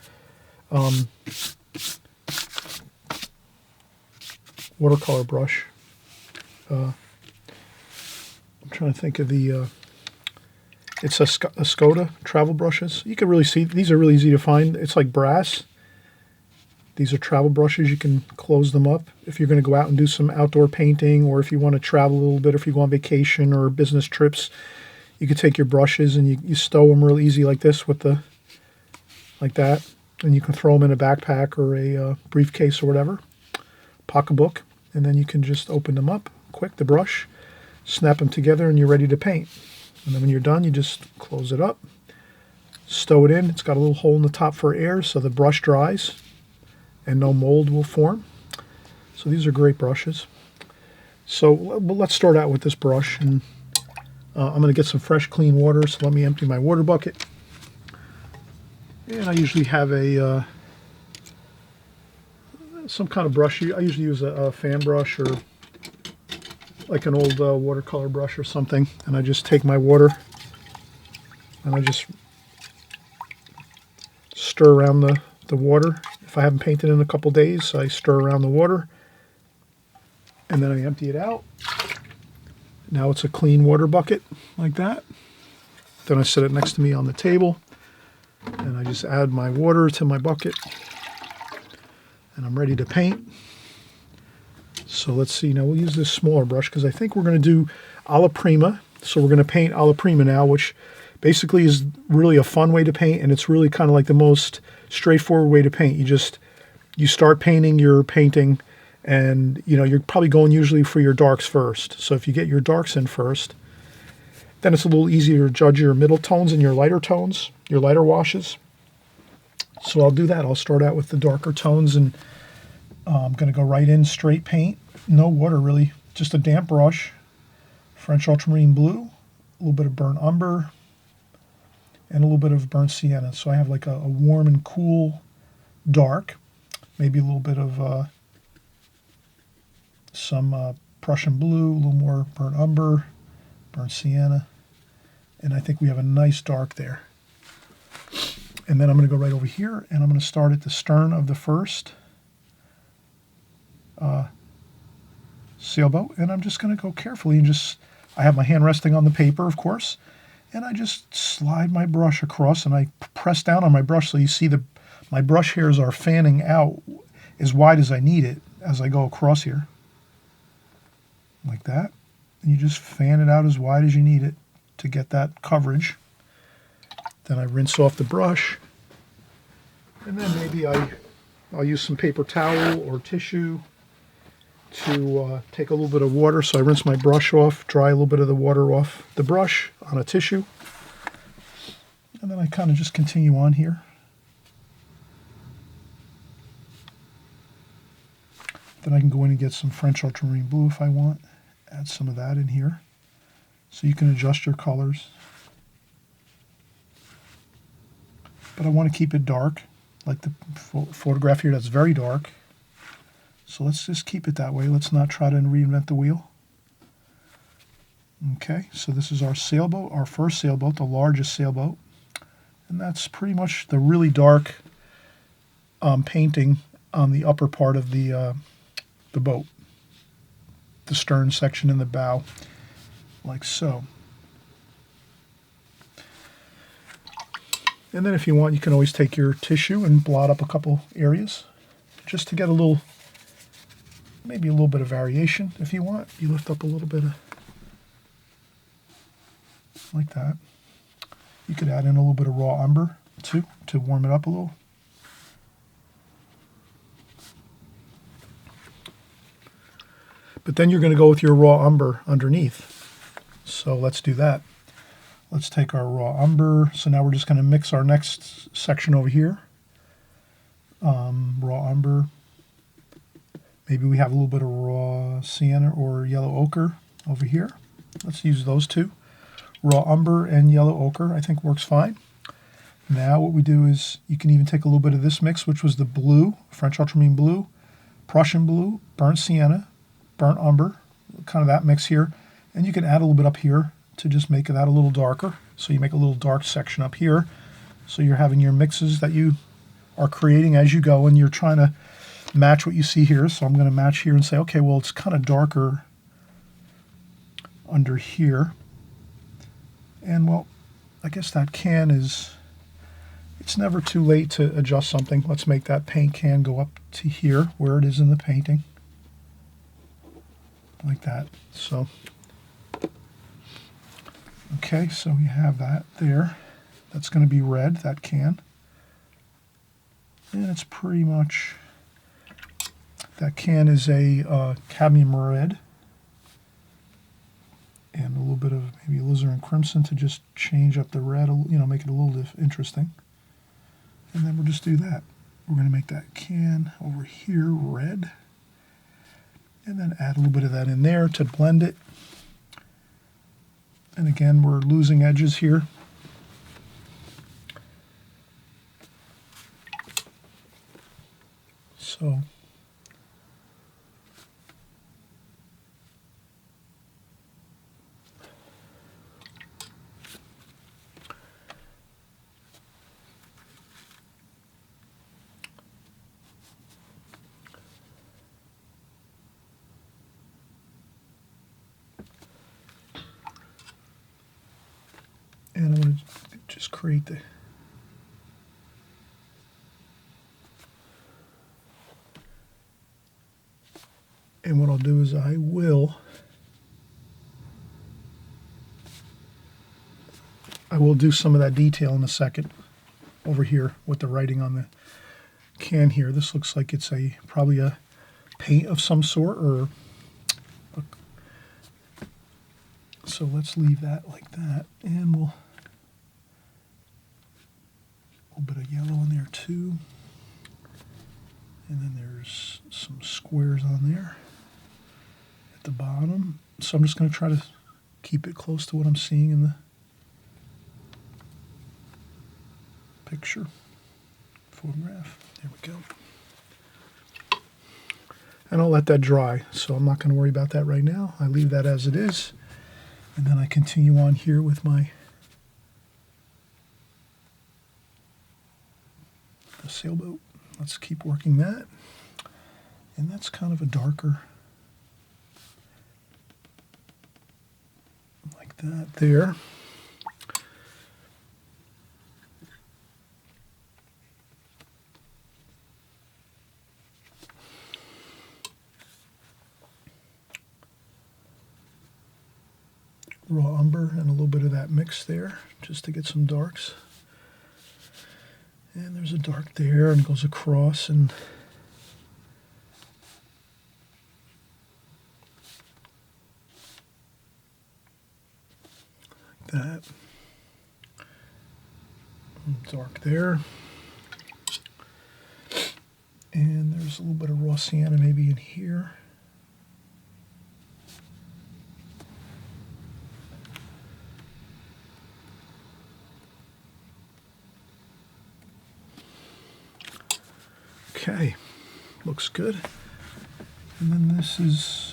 watercolor brush. I'm trying to think of the... it's a Skoda travel brushes. You can really see, these are really easy to find. It's like brass. These are travel brushes. You can close them up if you're going to go out and do some outdoor painting, or if you want to travel a little bit, if you go on vacation or business trips. You could take your brushes and you stow them real easy like this with the, like that. And you can throw them in a backpack or a briefcase or whatever, pocketbook. And then you can just open them up quick, the brush, snap them together, and you're ready to paint. And then when you're done, you just close it up, stow it in. It's got a little hole in the top for air so the brush dries and no mold will form. So these are great brushes. So let's start out with this brush, and I'm going to get some fresh clean water, so let me empty my water bucket. And I usually have a some kind of brush. I usually use a fan brush or like an old watercolor brush or something, and I just take my water and I just stir around the water. If I haven't painted in a couple days, I stir around the water and then I empty it out. Now it's a clean water bucket like that. Then I set it next to me on the table and I just add my water to my bucket and I'm ready to paint. So let's see, now we'll use this smaller brush because I think we're going to do alla prima. So we're going to paint alla prima now, which basically is really a fun way to paint, and it's really kind of like the most straightforward way to paint. You start painting your painting, and you're probably going usually for your darks first. So if you get your darks in first, then it's a little easier to judge your middle tones and your lighter tones, your lighter washes. So I'll do that. I'll start out with the darker tones, and I'm going to go right in straight paint. No water really, just a damp brush, French ultramarine blue, a little bit of burnt umber, and a little bit of burnt sienna. So I have like a warm and cool dark, maybe a little bit of some Prussian blue, a little more burnt umber, burnt sienna, and I think we have a nice dark there. And then I'm going to go right over here, and I'm going to start at the stern of the first sailboat, and I'm just going to go carefully and I have my hand resting on the paper, of course, and I just slide my brush across, and I press down on my brush so you see my brush hairs are fanning out as wide as I need it as I go across here, like that. And you just fan it out as wide as you need it to get that coverage. Then I rinse off the brush, and then maybe I'll use some paper towel or tissue to take a little bit of water. So I rinse my brush off, dry a little bit of the water off the brush on a tissue, and then I kind of just continue on here. Then I can go in and get some French ultramarine blue if I want, add some of that in here. So you can adjust your colors. But I want to keep it dark, like the photograph here that's very dark. So let's just keep it that way. Let's not try to reinvent the wheel. Okay, so this is our sailboat, our first sailboat, the largest sailboat. And that's pretty much the really dark painting on the upper part of the boat. The stern section and the bow, like so. And then if you want, you can always take your tissue and blot up a couple areas just to get a little, maybe a little bit of variation if you want. You lift up a little bit of, like that. You could add in a little bit of raw umber too to warm it up a little. But then you're going to go with your raw umber underneath. So let's do that. Let's take our raw umber. So now we're just going to mix our next section over here. Raw umber. Maybe we have a little bit of raw sienna or yellow ochre over here. Let's use those two. Raw umber and yellow ochre I think works fine. Now what we do is you can even take a little bit of this mix, which was the blue, French ultramarine blue, Prussian blue, burnt sienna, burnt umber, kind of that mix here. And you can add a little bit up here to just make that a little darker. So you make a little dark section up here. So you're having your mixes that you are creating as you go, and you're trying to match what you see here. So I'm going to match here and say, okay, well, it's kind of darker under here. And well, I guess that can is, it's never too late to adjust something. Let's make that paint can go up to here where it is in the painting. Like that. So, okay, so we have that there. That's going to be red, that can. And it's pretty much, that can is a cadmium red. And a little bit of maybe alizarin crimson to just change up the red, you know, make it a little interesting. And then we'll just do that. We're going to make that can over here red. And then add a little bit of that in there to blend it. And again, we're losing edges here. So and I'm going to just create the and what I'll do is I will do some of that detail in a second over here with the writing on the can here. This looks like it's probably a paint of some sort, or so let's leave that like that, and we'll a little bit of yellow in there too, and then there's some squares on there at the bottom. So I'm just going to try to keep it close to what I'm seeing in the picture, photograph. There we go. And I'll let that dry, so I'm not going to worry about that right now. I leave that as it is, and then I continue on here with the sailboat. Let's keep working that. And that's kind of a darker, like that there. Raw umber and a little bit of that mix there, just to get some darks. And there's a dark there, and it goes across, and like that. Dark there. And there's a little bit of raw sienna maybe in here. Okay, looks good. And then this is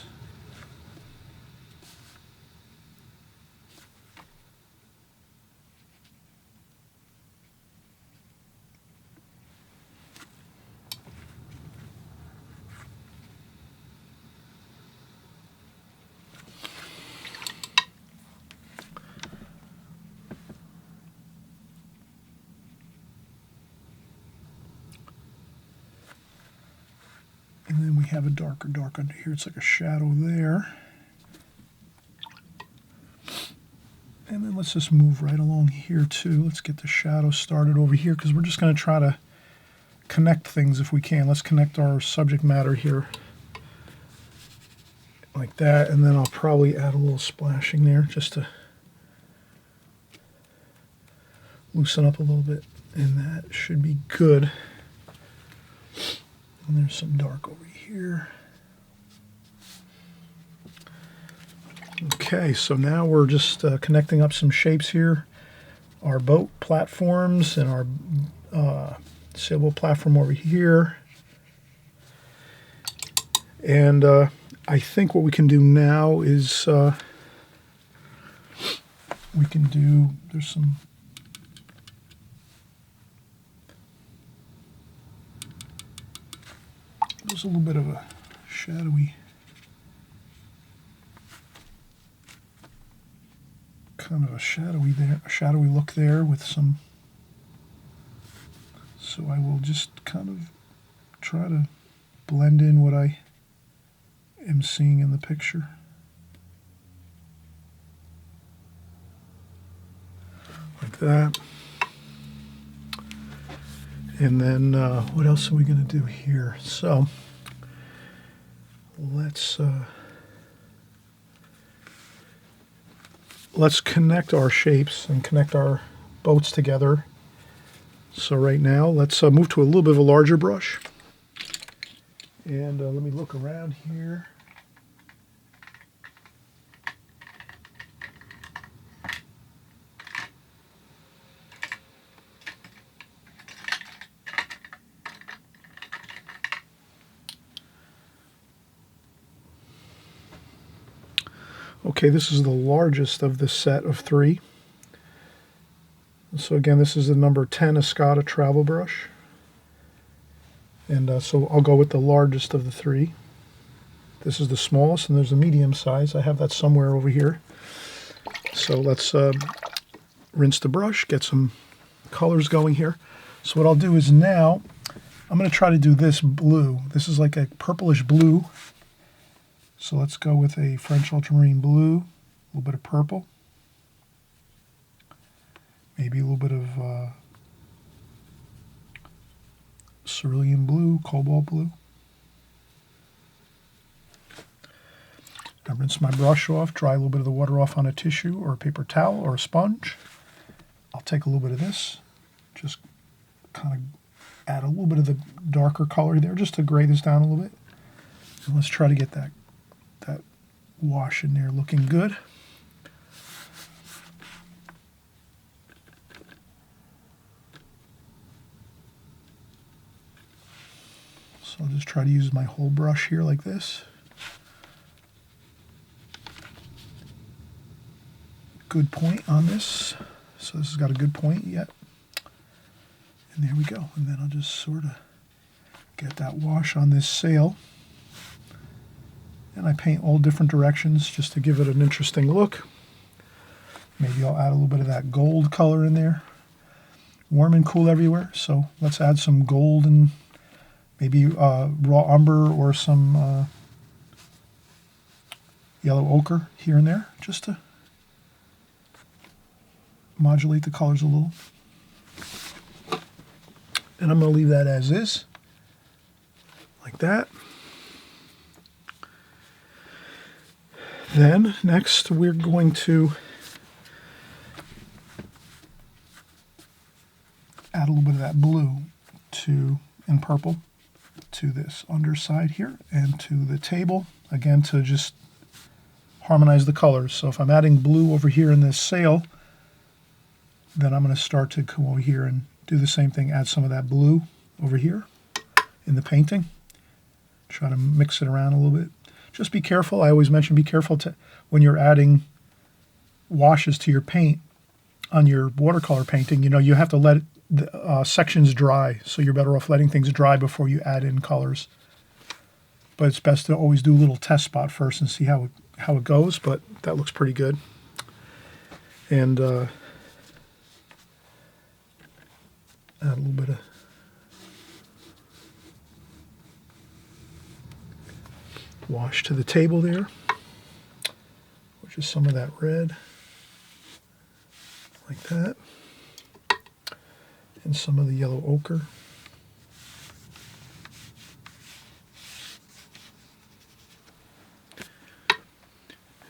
and then we have a dark under here. It's like a shadow there. And then let's just move right along here too. Let's get the shadow started over here, because we're just going to try to connect things if we can. Let's connect our subject matter here like that, and then I'll probably add a little splashing there just to loosen up a little bit, and that should be good. And there's some dark over here. Okay, so now we're just connecting up some shapes here. Our boat platforms and our sailboat platform over here. And I think what we can do now is we can do, there's a little bit of a shadowy, kind of a shadowy look there with some, so I will just kind of try to blend in what I am seeing in the picture. Like that. And then what else are we going to do here? So let's connect our shapes and connect our boats together. So right now, let's move to a little bit of a larger brush. And let me look around here. Okay, this is the largest of the set of 3. So again, this is the number 10 Escada travel brush. And so I'll go with the largest of the 3. This is the smallest, and there's a medium size. I have that somewhere over here. So let's rinse the brush, get some colors going here. So what I'll do is now, I'm going to try to do this blue. This is like a purplish blue. So let's go with a French ultramarine blue, a little bit of purple, maybe a little bit of cerulean blue, cobalt blue. I rinse my brush off, dry a little bit of the water off on a tissue or a paper towel or a sponge. I'll take a little bit of this, just kind of add a little bit of the darker color there, just to gray this down a little bit. And let's try to get that wash in there looking good. So I'll just try to use my whole brush here like this. Good point on this. So this has got a good point yet. And there we go. And then I'll just sort of get that wash on this sail. And I paint all different directions just to give it an interesting look. Maybe I'll add a little bit of that gold color in there. Warm and cool everywhere, so let's add some gold and maybe raw umber or some yellow ochre here and there, just to modulate the colors a little. And I'm going to leave that as is, like that. Then, next, we're going to add a little bit of that blue and purple to this underside here and to the table, again, to just harmonize the colors. So if I'm adding blue over here in this sail, then I'm going to start to come over here and do the same thing, add some of that blue over here in the painting. Try to mix it around a little bit. Just be careful. I always mention be careful when you're adding washes to your paint on your watercolor painting. You know, you have to let the sections dry, so you're better off letting things dry before you add in colors. But it's best to always do a little test spot first and see how it goes, but that looks pretty good. And add a little bit of wash to the table there, which is some of that red, like that, and some of the yellow ochre.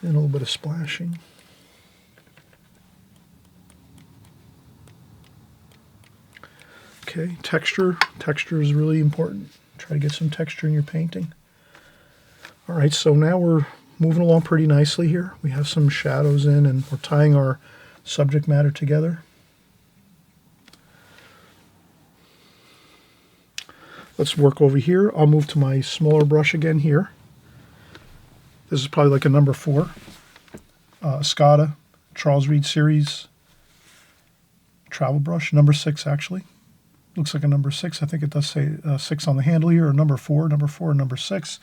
And a little bit of splashing. Okay, texture. Texture is really important. Try to get some texture in your painting. All right, so now we're moving along pretty nicely here. We have some shadows in, and we're tying our subject matter together. Let's work over here. I'll move to my smaller brush again here. This is probably like a number 4, Escada Charles Reed Series travel brush, number 6 actually. Looks like a number 6. I think it does say 6 on the handle here, or number 4, number 6.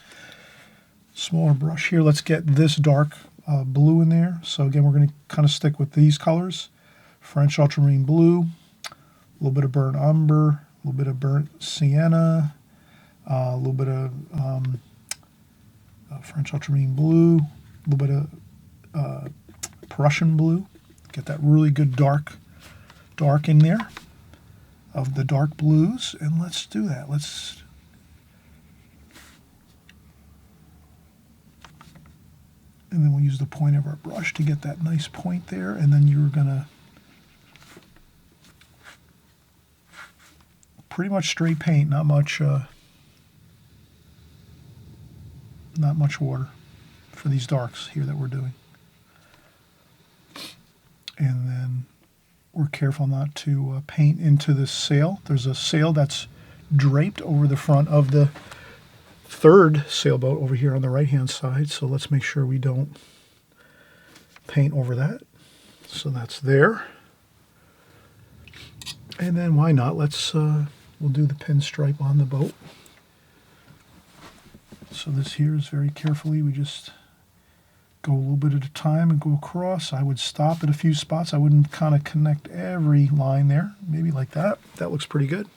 Smaller brush here. Let's get this dark blue in there. So again, we're going to kind of stick with these colors. French ultramarine blue, a little bit of burnt umber, a little bit of burnt sienna, a little bit of French ultramarine blue, a little bit of Prussian blue. Get that really good dark in there of the dark blues, and let's do that. And then we'll use the point of our brush to get that nice point there, and then you're gonna pretty much straight paint, not much water for these darks here that we're doing. And then we're careful not to paint into this sail. There's a sail that's draped over the front of the third sailboat over here on the right hand side, so let's make sure we don't paint over that. So that's there. And then why not, we'll do the pinstripe on the boat. So this here is very carefully, we just go a little bit at a time and go across. I would stop at a few spots. I wouldn't kind of connect every line there. Maybe like that. That looks pretty good.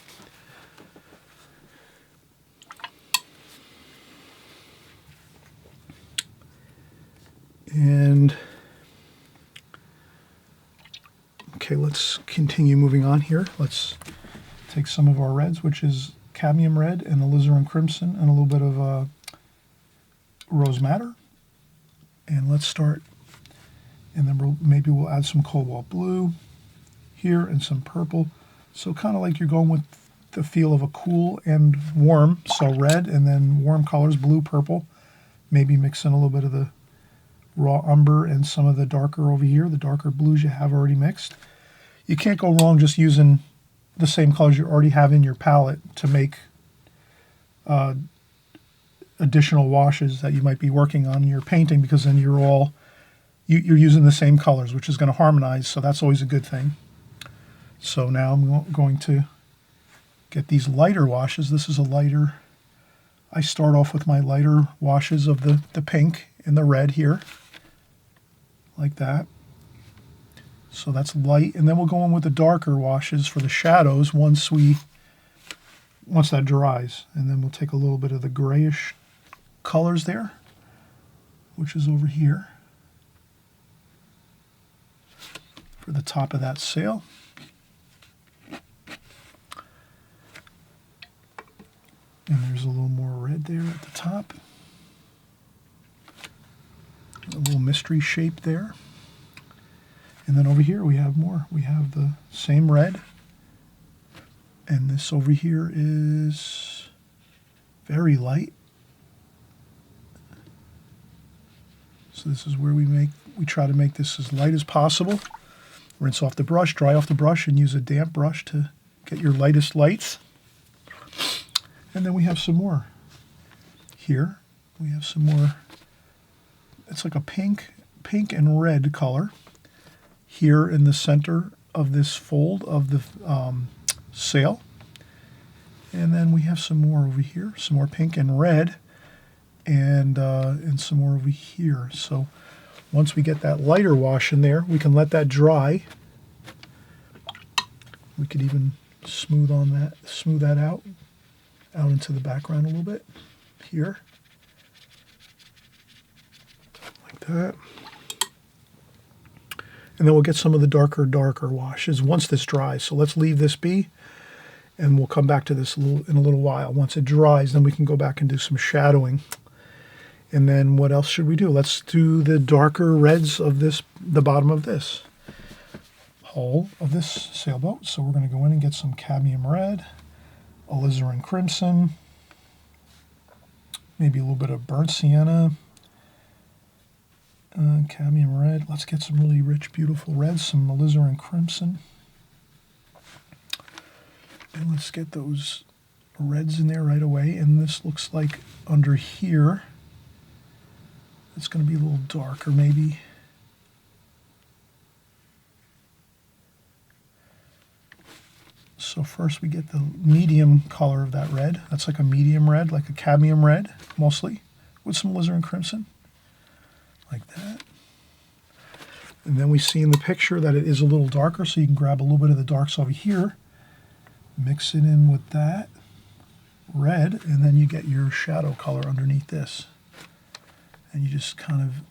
And okay, let's continue moving on here. Let's take some of our reds, which is cadmium red and alizarin crimson and a little bit of rose madder. And let's start, and then maybe we'll add some cobalt blue here and some purple. So kind of like you're going with the feel of a cool and warm. So red and then warm colors, blue, purple. Maybe mix in a little bit of the raw umber and some of the darker over here, the darker blues you have already mixed. You can't go wrong just using the same colors you already have in your palette to make additional washes that you might be working on in your painting, because then you're using the same colors, which is going to harmonize, so that's always a good thing. So now I'm going to get these lighter washes. This is a lighter, I start off with my lighter washes of the pink and the red here, like that. So that's light, and then we'll go in with the darker washes for the shadows once that dries, and then we'll take a little bit of the grayish colors there, which is over here for the top of that sail. And there's a little more red there at the top. A little mystery shape there. And then over here we have more. We have the same red. And this over here is very light. So this is where we try to make this as light as possible. Rinse off the brush, dry off the brush, and use a damp brush to get your lightest lights. And then we have some more here. We have some more, it's like a pink and red color here in the center of this fold of the sail. And then we have some more over here, some more pink and red, and some more over here. So once we get that lighter wash in there, we can let that dry. We could even smooth that out into the background a little bit here, like that. And then we'll get some of the darker washes once this dries. So let's leave this be, and we'll come back to this in a little while. Once it dries, then we can go back and do some shadowing. And then what else should we do? Let's do the darker reds of the bottom of this hull of this sailboat. So we're going to go in and get some cadmium red, alizarin crimson, maybe a little bit of burnt sienna, cadmium red. Let's get some really rich, beautiful reds, some alizarin crimson. And let's get those reds in there right away. And this looks like under here, it's going to be a little darker maybe. So first we get the medium color of that red. That's like a medium red, like a cadmium red, mostly, with some alizarin crimson, like that. And then we see in the picture that it is a little darker, so you can grab a little bit of the darks over here, mix it in with that red, and then you get your shadow color underneath this. And you just kind of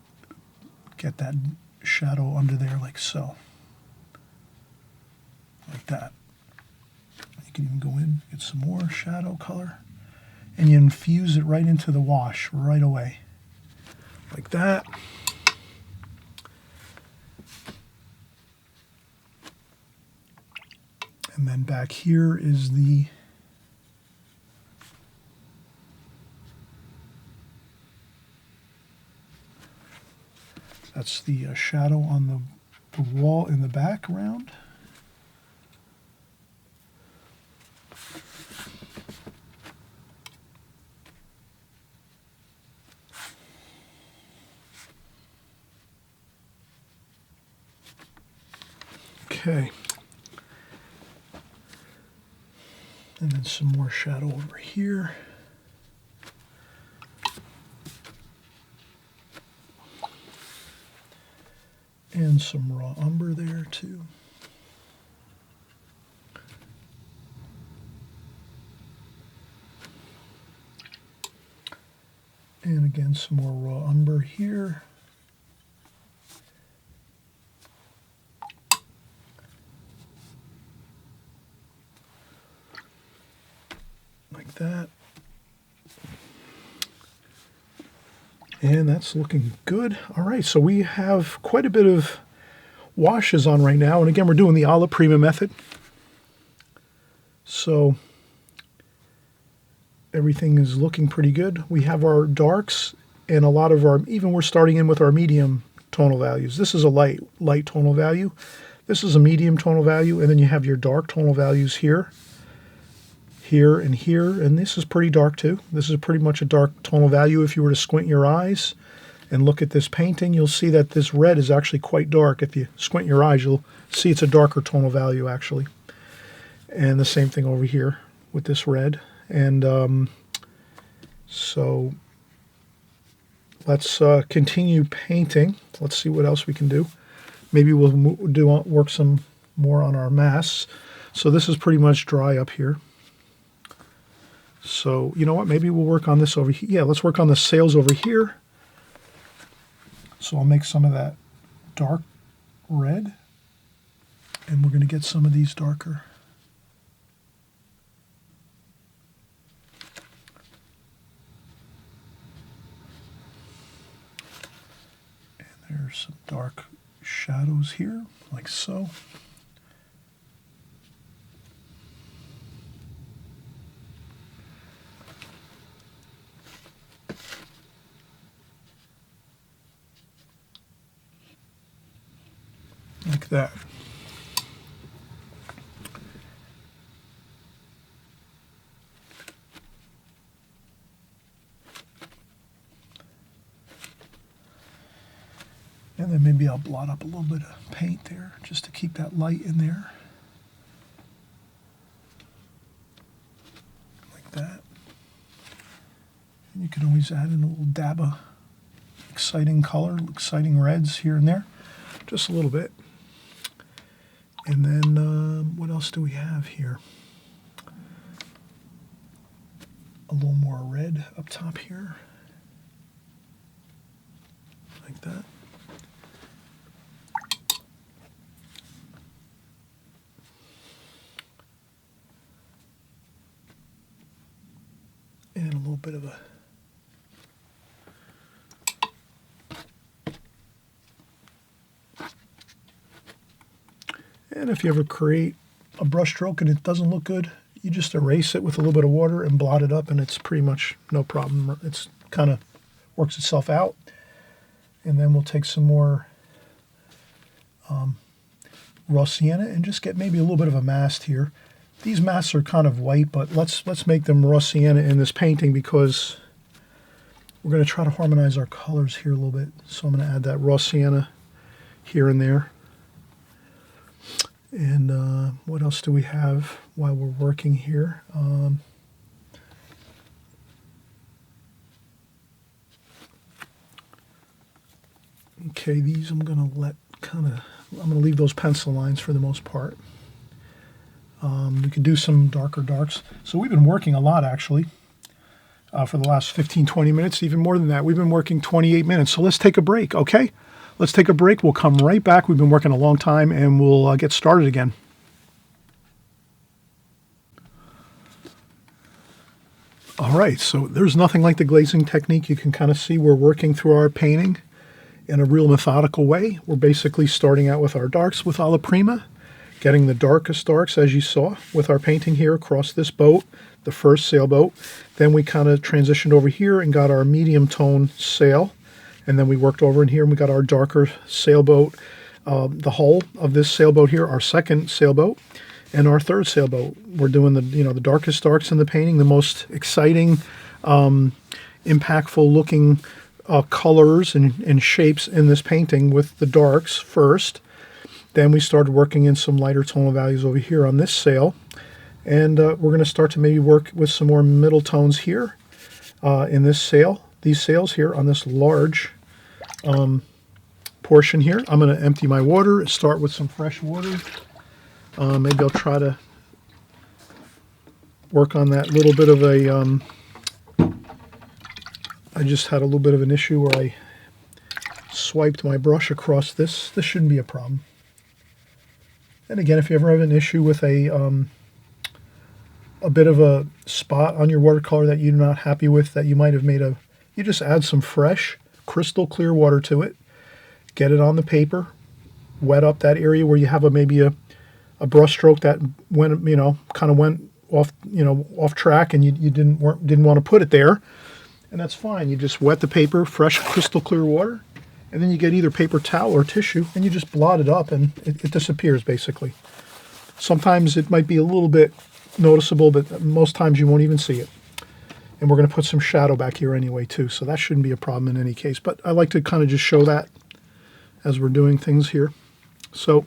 get that shadow under there like so. Like that. You can even go in, get some more shadow color, and you infuse it right into the wash right away. Like that. And then back here is that's the shadow on the wall in the background. Okay. And then some more shadow over here. And some raw umber there too. And again, some more raw umber here. Like that. And that's looking good. All right, so we have quite a bit of washes on right now. And again, we're doing the alla prima method. So everything is looking pretty good. We have our darks and a lot of our, even we're starting in with our medium tonal values. This is a light tonal value. This is a medium tonal value. And then you have your dark tonal values here, here, and here. And this is pretty dark too. This is pretty much a dark tonal value. If you were to squint your eyes and look at this painting, you'll see that this red is actually quite dark. If you squint your eyes, you'll see it's a darker tonal value actually. And the same thing over here with this red. And so let's continue painting. Let's see what else we can do. Maybe we'll work some more on our masks. So this is pretty much dry up here. So you know what? Maybe we'll work on this over here. Yeah, let's work on the sails over here. So I'll make some of that dark red, and we're going to get some of these darker. And there's some dark shadows here, like so. Like that. And then maybe I'll blot up a little bit of paint there just to keep that light in there. Like that. And you can always add in a little dab of exciting color, exciting reds here and there. Just a little bit. And then what else do we have here? A little more red up top here. Like that. And a little bit of a and if you ever create a brush stroke and it doesn't look good, you just erase it with a little bit of water and blot it up, and it's pretty much no problem. It's kind of works itself out. And then we'll take some more raw sienna and just get maybe a little bit of a mast here. These masks are kind of white, but let's make them raw sienna in this painting because we're going to try to harmonize our colors here a little bit. So I'm going to add that raw sienna here and there. And what else do we have while we're working here? Okay, these I'm going to I'm going to leave those pencil lines for the most part. We could do some darker darks. So we've been working a lot, actually, for the last 15, 20 minutes, even more than that. We've been working 28 minutes. So let's take a break, okay? Let's take a break. We'll come right back. We've been working a long time, and we'll get started again. All right, so there's nothing like the glazing technique. You can kind of see we're working through our painting in a real methodical way. We're basically starting out with our darks with alla prima, getting the darkest darks, as you saw, with our painting here across this boat, the first sailboat. Then we kind of transitioned over here and got our medium tone sail. And then we worked over in here and we got our darker sailboat, the hull of this sailboat here, our second sailboat, and our third sailboat. We're doing the darkest darks in the painting, the most exciting, impactful looking colors and shapes in this painting with the darks first. Then we started working in some lighter tonal values over here on this sail. And we're going to start to maybe work with some more middle tones here in this sail. These sails here on this large portion here. I'm going to empty my water, start with some fresh water. Maybe I'll try to work on that little bit of a... I just had a little bit of an issue where I swiped my brush across this. This shouldn't be a problem. And again, if you ever have an issue with a bit of a spot on your watercolor that you're not happy with, that you might have made you just add some fresh, crystal clear water to it, get it on the paper, wet up that area where you have maybe a brush stroke that went, kind of went off, off track, and you didn't want to put it there, and that's fine. You just wet the paper, fresh, crystal clear water, and then you get either paper towel or tissue, and you just blot it up, and it disappears, basically. Sometimes it might be a little bit noticeable, but most times you won't even see it. And we're going to put some shadow back here anyway, too, so that shouldn't be a problem in any case. But I like to kind of just show that as we're doing things here. So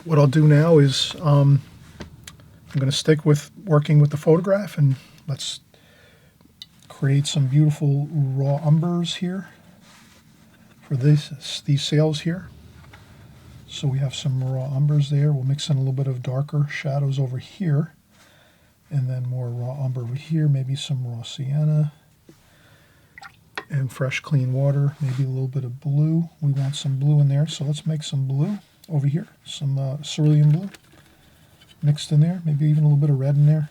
what I'll do now is I'm going to stick with working with the photograph, and let's create some beautiful raw umbers here for these sails here. So we have some raw umbers there. We'll mix in a little bit of darker shadows over here, and then more raw umber over here, maybe some raw sienna, and fresh clean water, maybe a little bit of blue. We want some blue in there, so let's make some blue over here, some cerulean blue mixed in there, maybe even a little bit of red in there.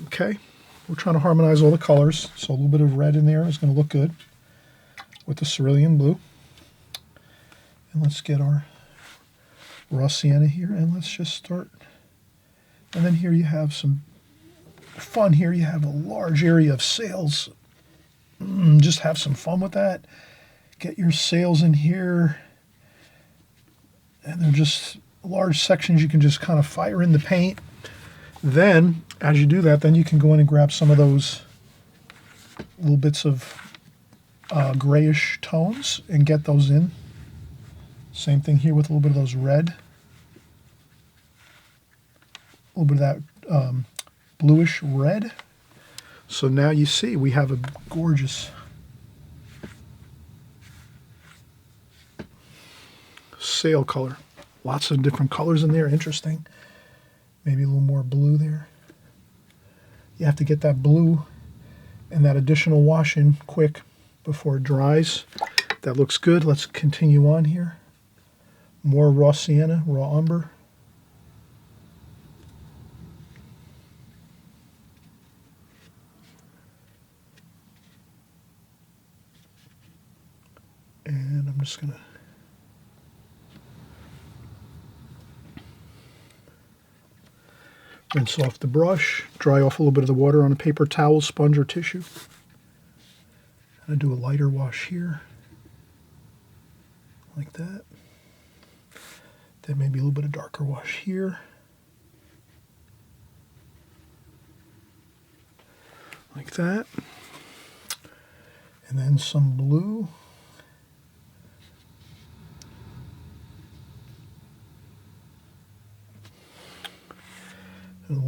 Okay, we're trying to harmonize all the colors, so a little bit of red in there is going to look good with the cerulean blue. And let's get our raw sienna here, and let's just start. And then here you have some fun. Here you have a large area of sails. Just have some fun with that. Get your sails in here, and they're just large sections you can just kind of fire in the paint. Then, as you do that, then you can go in and grab some of those little bits of grayish tones and get those in. Same thing here with a little bit of those red. A little bit of that bluish red. So now you see we have a gorgeous sail color. Lots of different colors in there, interesting. Maybe a little more blue there. You have to get that blue and that additional wash in quick before it dries. That looks good. Let's continue on here. More raw sienna, raw umber. And I'm just going to rinse off the brush, dry off a little bit of the water on a paper towel, sponge, or tissue. And I do a lighter wash here, like that. Then maybe a little bit of darker wash here. Like that. And then some blue.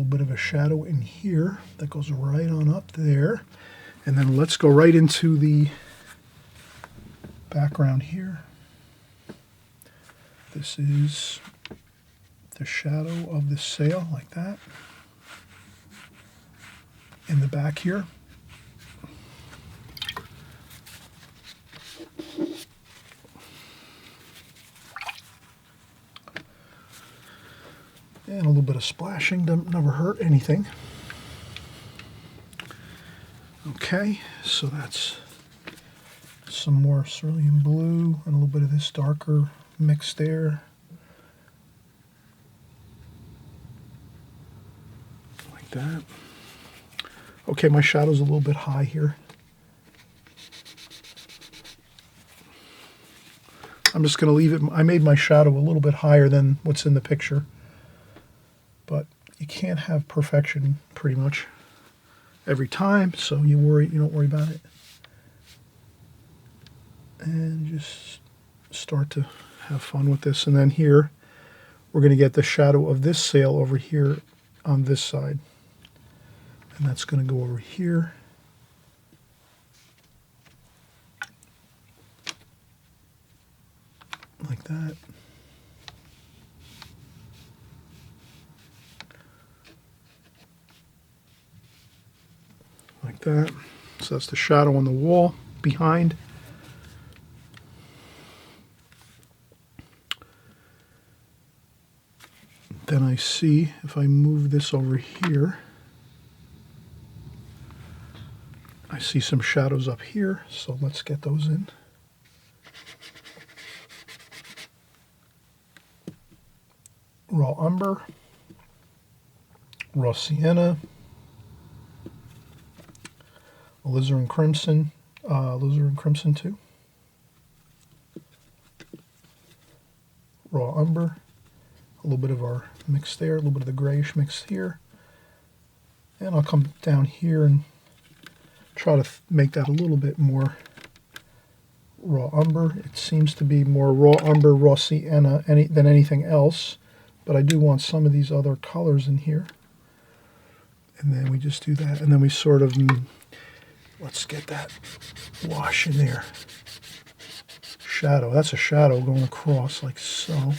bit of a shadow in here that goes right on up there. And then let's go right into the background here. This is the shadow of the sail, like that. In the back here. And a little bit of splashing, never hurt anything. Okay, so that's some more cerulean blue and a little bit of this darker mix there. Like that. Okay, my shadow's a little bit high here. I'm just going to leave it. I made my shadow a little bit higher than what's in the picture. But you can't have perfection pretty much every time, so you don't worry about it. And just start to have fun with this. And then here, we're going to get the shadow of this sail over here on this side. And that's going to go over here. Like that. Like that. So that's the shadow on the wall behind. Then I see if I move this over here, I see some shadows up here, so let's get those in. Raw umber, raw sienna, alizarin crimson, too. Raw umber, a little bit of our mix there, a little bit of the grayish mix here. And I'll come down here and try to make that a little bit more raw umber. It seems to be more raw umber, raw sienna than anything else, but I do want some of these other colors in here. And then we just do that, and then we sort of, let's get that wash in there. Shadow, that's a shadow going across like so.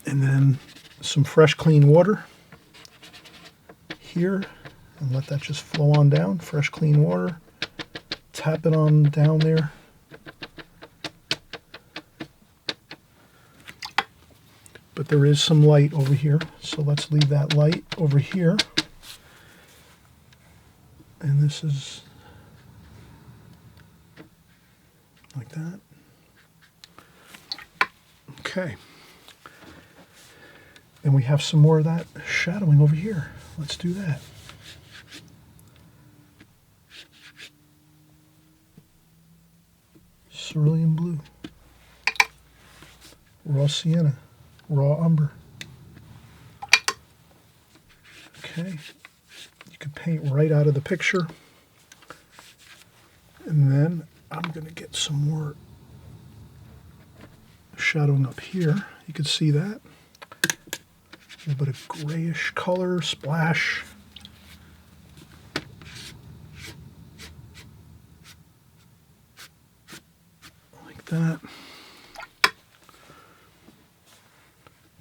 And then some fresh clean water here, and let that just flow on down. Fresh clean water, tap it on down there. But there is some light over here, so let's leave that light over here. And this is like that. Okay. And we have some more of that shadowing over here. Let's do that. Cerulean blue. Raw sienna. Raw umber. Okay. You can paint right out of the picture. And then I'm going to get some more shadowing up here. You can see that. A little bit of grayish color, splash. Like that.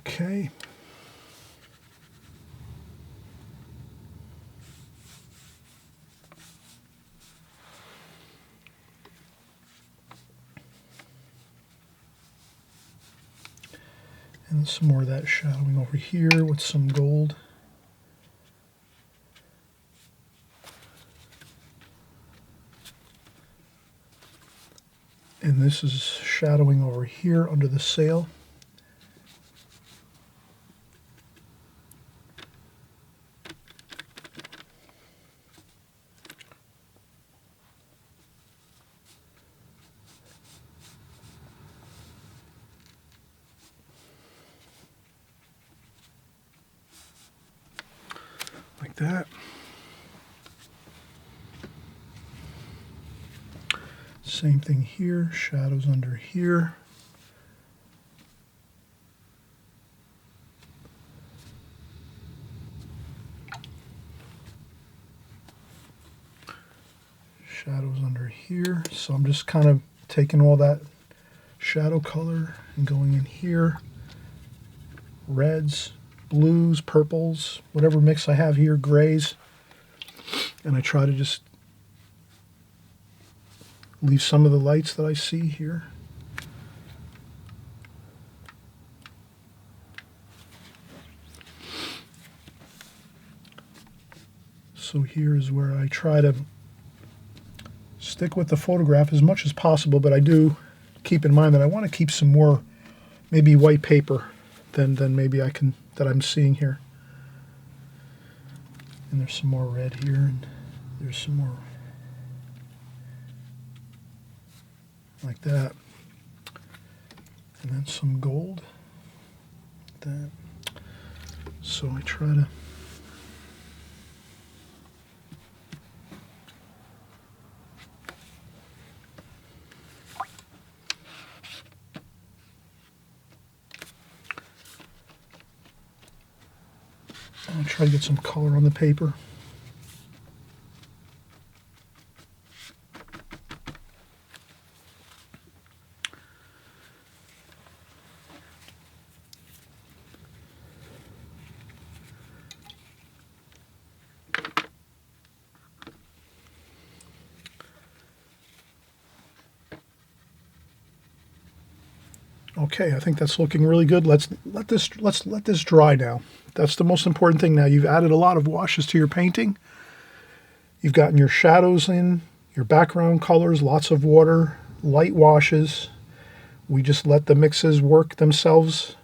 Okay. And some more of that shadowing over here with some gold. And this is shadowing over here under the sail. Like that. Same thing here, shadows under here. shadows under here. So I'm just kind of taking all that shadow color and going in here. Reds, blues, purples, whatever mix I have here, grays. And I try to just leave some of the lights that I see here. So here is where I try to stick with the photograph as much as possible, but I do keep in mind that I want to keep some more maybe white paper than maybe I can, that I'm seeing here. And there's some more red here, and there's some more like that. And then some gold. Like that. So I try to get some color on the paper. Okay, I think that's looking really good. Let's let this dry now. That's the most important thing now. You've added a lot of washes to your painting. You've gotten your shadows in, your background colors, lots of water, light washes. We just let the mixes work themselves.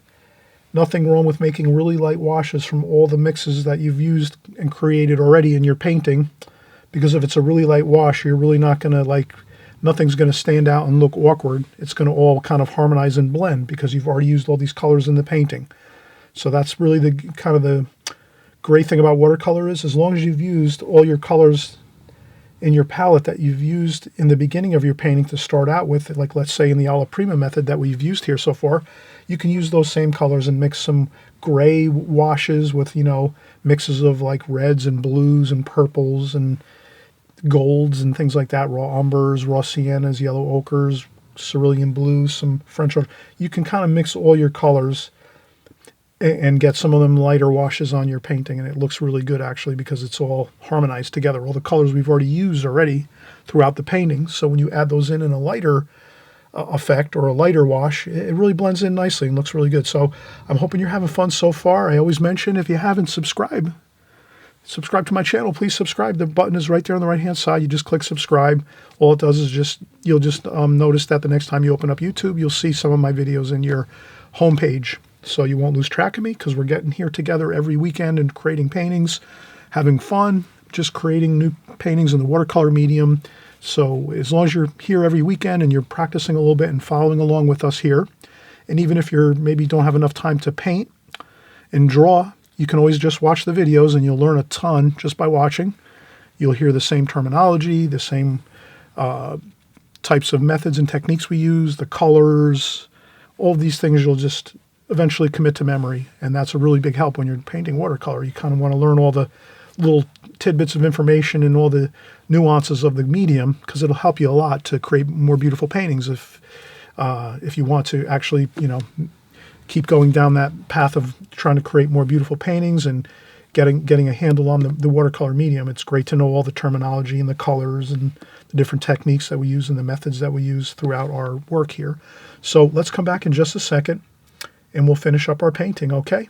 Nothing wrong with making really light washes from all the mixes that you've used and created already in your painting, because if it's a really light wash, you're really not going to nothing's going to stand out and look awkward. It's going to all kind of harmonize and blend because you've already used all these colors in the painting. So that's really the kind of the great thing about watercolor is, as long as you've used all your colors in your palette that you've used in the beginning of your painting to start out with, like let's say in the alla prima method that we've used here so far, you can use those same colors and mix some gray washes with, mixes of like reds and blues and purples and golds and things like that, raw umbers, raw siennas, yellow ochres, cerulean blues, some French. You can kind of mix all your colors and get some of them lighter washes on your painting, and it looks really good actually because it's all harmonized together. All the colors we've already used throughout the painting, so when you add those in a lighter effect or a lighter wash, it really blends in nicely and looks really good. So I'm hoping you're having fun so far. I always mention, if you haven't subscribed to my channel, please subscribe. The button is right there on the right hand side. You just click subscribe. All it does is you'll just notice that the next time you open up YouTube, you'll see some of my videos in your homepage, so you won't lose track of me, because we're getting here together every weekend and creating paintings, having fun, just creating new paintings in the watercolor medium. So as long as you're here every weekend and you're practicing a little bit and following along with us here, and even if you're maybe don't have enough time to paint and draw, you can always just watch the videos and you'll learn a ton just by watching. You'll hear the same terminology, the same types of methods and techniques we use, the colors, all of these things you'll just eventually commit to memory. And that's a really big help when you're painting watercolor. You kind of want to learn all the little tidbits of information and all the nuances of the medium, because it'll help you a lot to create more beautiful paintings if you want to actually, keep going down that path of trying to create more beautiful paintings and getting a handle on the watercolor medium. It's great to know all the terminology and the colors and the different techniques that we use and the methods that we use throughout our work here. So let's come back in just a second and we'll finish up our painting, okay?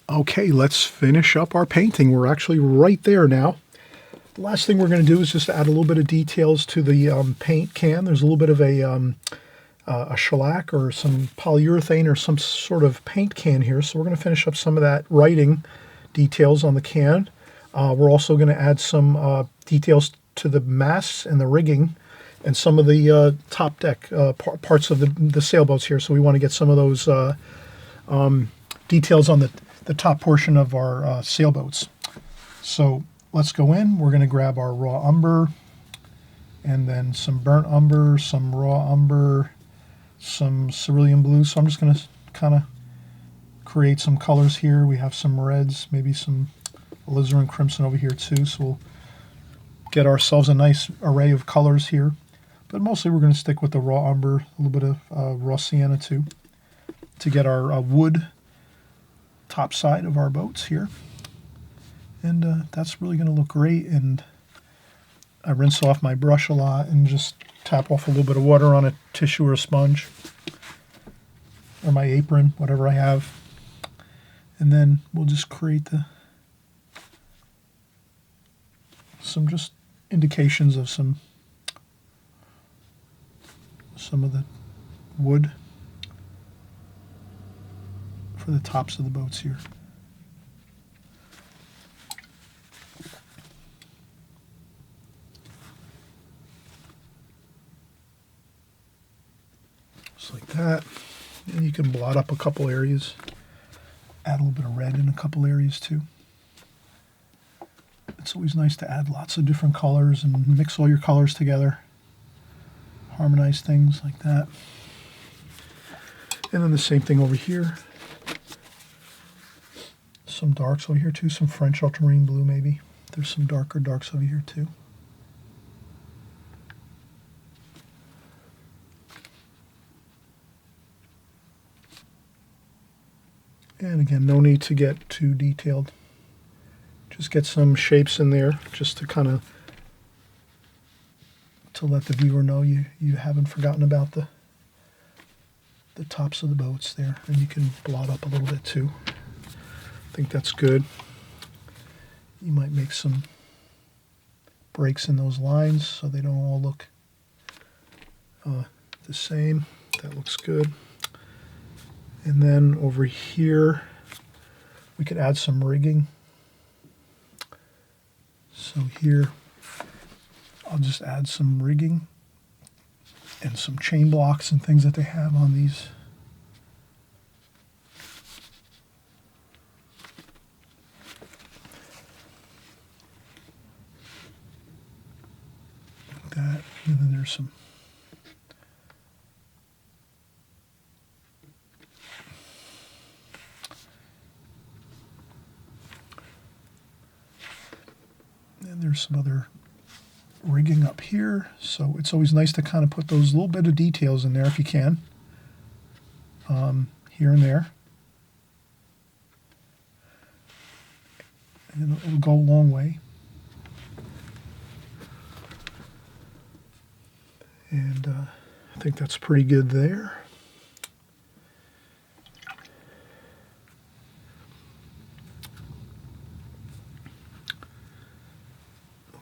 Okay, let's finish up our painting. We're actually right there now. The last thing we're going to do is just add a little bit of details to the paint can. There's a little bit of a shellac or some polyurethane or some sort of paint can here. So we're going to finish up some of that writing details on the can. We're also going to add some details to the masts and the rigging and some of the top deck parts of the sailboats here. So we want to get some of those details on the top portion of our sailboats. So let's go in. We're going to grab our raw umber and then some burnt umber, some raw umber, some cerulean blue. So I'm just going to kind of create some colors here. We have some reds, maybe some alizarin crimson over here too, so we'll get ourselves a nice array of colors here. But mostly we're going to stick with the raw umber, a little bit of raw sienna too, to get our wood top side of our boats here. And that's really going to look great. And I rinse off my brush a lot and just tap off a little bit of water on a tissue or a sponge or my apron, whatever I have. And then we'll just create some just indications of some of the wood for the tops of the boats here. Just like that. And you can blot up a couple areas. Add a little bit of red in a couple areas too. It's always nice to add lots of different colors and mix all your colors together. Harmonize things like that. And then the same thing over here. Some darks over here too, some French ultramarine blue maybe. There's some darker darks over here too. And again, no need to get too detailed. Just get some shapes in there just to kind of to let the viewer know you haven't forgotten about the tops of the boats there. And you can blot up a little bit too. I think that's good. You might make some breaks in those lines so they don't all look the same. That looks good. And then over here, we could add some rigging. So here, I'll just add some rigging and some chain blocks and things that they have on these. Like that, and then there's some some other rigging up here, so it's always nice to kind of put those little bit of details in there if you can, here and there, and it'll go a long way. And I think that's pretty good there.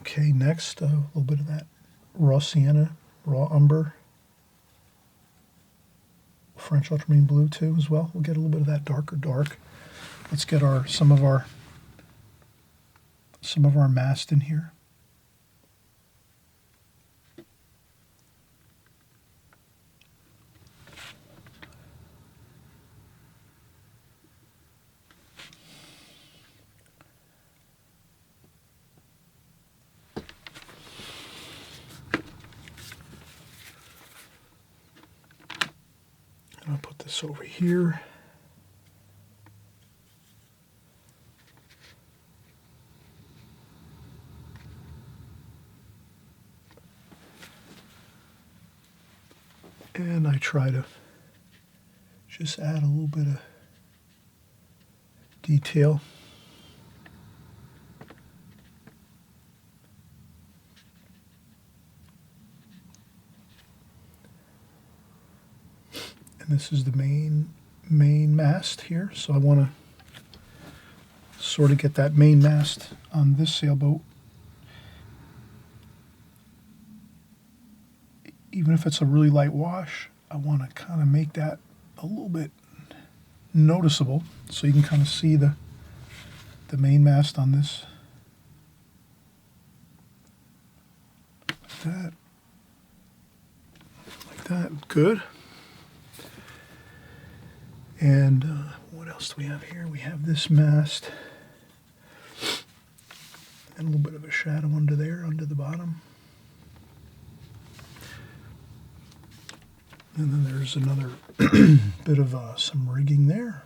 Okay, next, a little bit of that raw sienna, raw umber, French ultramarine blue too as well. We'll get a little bit of that darker dark. Let's get some of our mast in here. I'll put this over here. And I try to just add a little bit of detail. This is the main mast here, so I want to sort of get that main mast on this sailboat. Even if it's a really light wash, I want to kind of make that a little bit noticeable so you can kind of see the main mast on this. Like that. Like that. Good. And what else do we have here? We have this mast and a little bit of a shadow under there, under the bottom. And then there's another bit of some rigging there.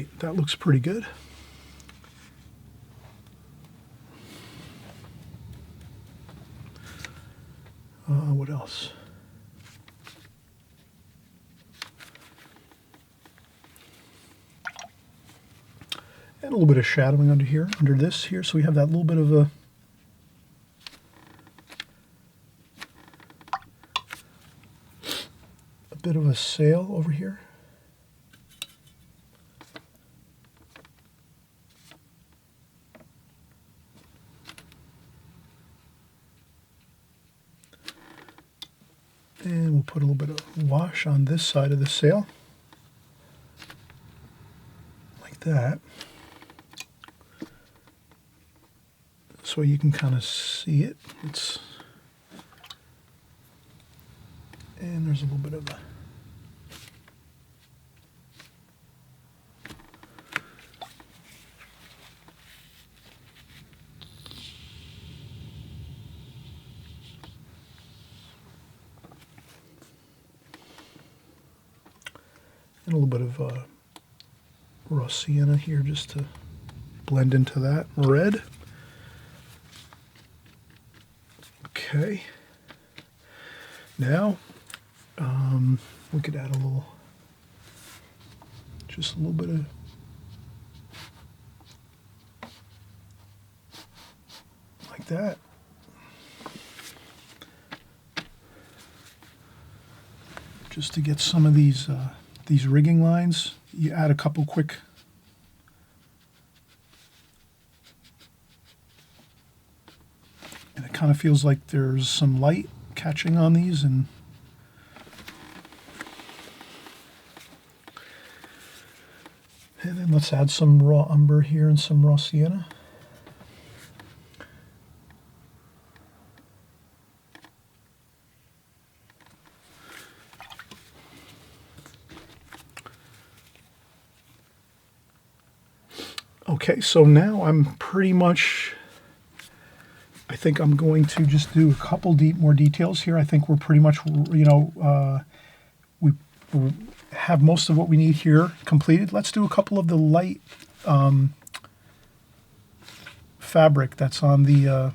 right, that looks pretty good. What else? And a little bit of shadowing under here, under this here, so we have that little bit of a sail over here. And we'll put a little bit of wash on this side of the sail, like that. So you can kind of see it. And there's a little bit of a bit of raw sienna here just to blend into that red. Okay. Now, we could add just a little bit of like that. Just to get some of these rigging lines. You add a couple quick and it kind of feels like there's some light catching on these, and then let's add some raw umber here and some raw sienna. Okay, so now I'm pretty much, I think I'm going to just do a couple more details here. I think we're pretty much, we have most of what we need here completed. Let's do a couple of the light fabric that's on the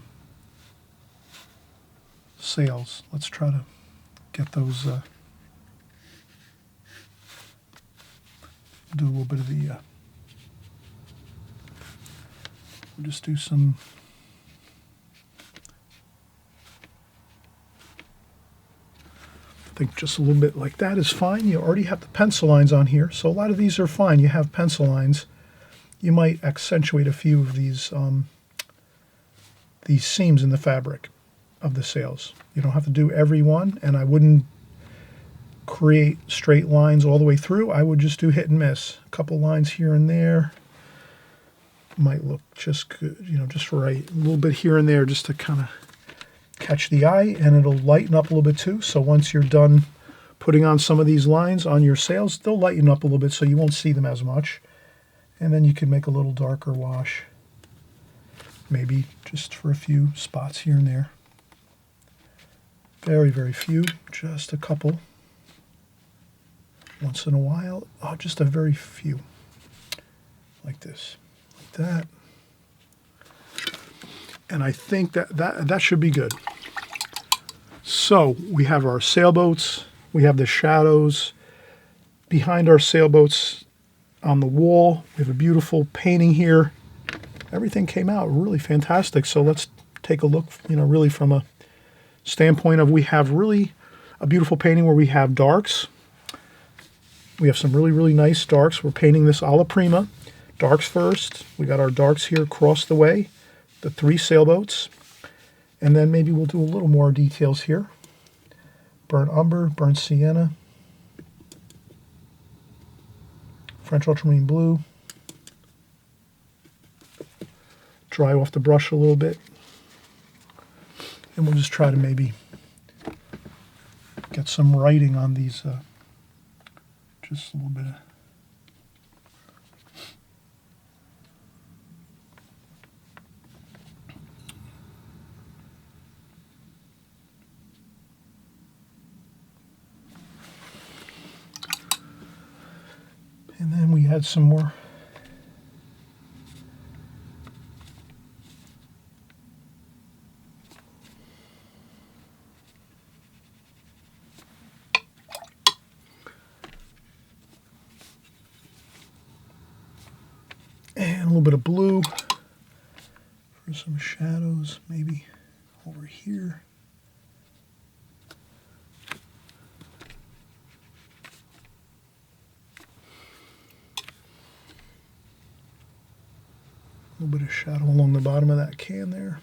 sails. Let's try to get those, do a little bit of the, we'll just do some, I think just a little bit like that is fine. You already have the pencil lines on here, so a lot of these are fine. You have pencil lines. You might accentuate a few of these seams in the fabric of the sails. You don't have to do every one, and I wouldn't create straight lines all the way through. I would just do hit and miss. A couple lines here and there. Might look just good, just right. A little bit here and there just to kind of catch the eye, and it'll lighten up a little bit too. So once you're done putting on some of these lines on your sails, they'll lighten up a little bit so you won't see them as much. And then you can make a little darker wash, maybe just for a few spots here and there. Very, very few, just a couple. Once in a while, just a very few, like this. That, and I think that should be good. So we have our sailboats, we have the shadows behind our sailboats on the wall. We have a beautiful painting here. Everything came out really fantastic. So let's take a look, really from a standpoint of, we have really a beautiful painting where we have darks. We have some really, really nice darks. We're painting this alla prima. Darks first. We got our darks here across the way, the 3 sailboats, and then maybe we'll do a little more details here. Burnt umber, burnt sienna, French ultramarine blue. Dry off the brush a little bit, and we'll just try to maybe get some writing on these, just a little bit of and then we had some more bit of blue for some shadows, maybe over here. A little bit of shadow along the bottom of that can there.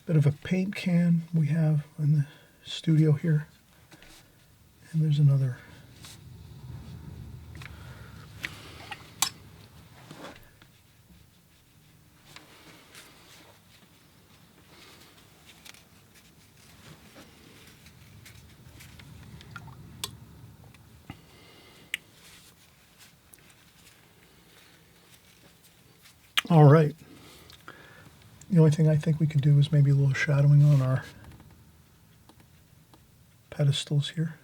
Bit of a paint can we have in the studio here. And there's another. All right. The only thing I think we could do is maybe a little shadowing on our pedestals here.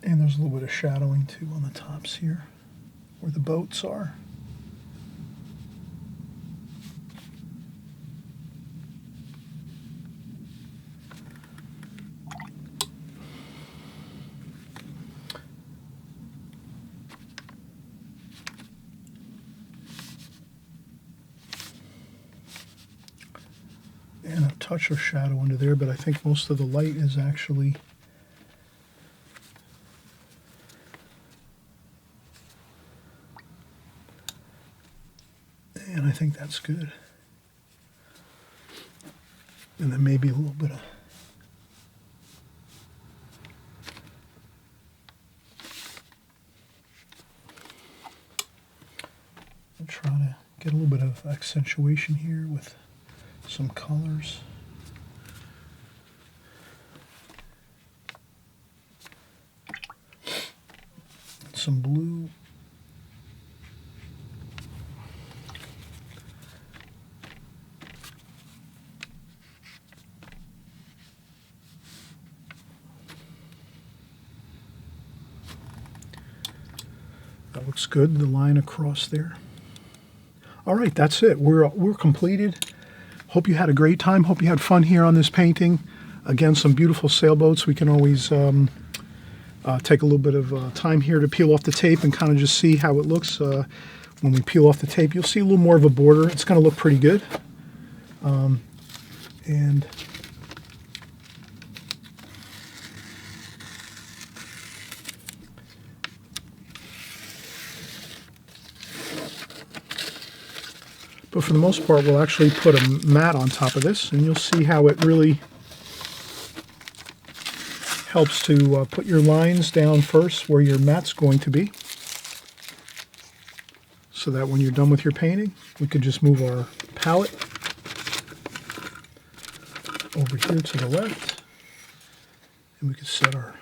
And there's a little bit of shadowing too on the tops here where the boats are. And a touch of shadow under there, but I think most of the light is actually and I think that's good. And then maybe a little bit of I'll try to get a little bit of accentuation here with some colors. Some blue. That looks good, the line across there. All right, that's it. We're completed. Hope you had a great time. Hope you had fun here on this painting. Again, some beautiful sailboats. We can always take a little bit of time here to peel off the tape and kind of just see how it looks. When we peel off the tape, you'll see a little more of a border. It's going to look pretty good. But for the most part, we'll actually put a mat on top of this, and you'll see how it really helps to put your lines down first where your mat's going to be, so that when you're done with your painting, we could just move our palette over here to the left, and we could set our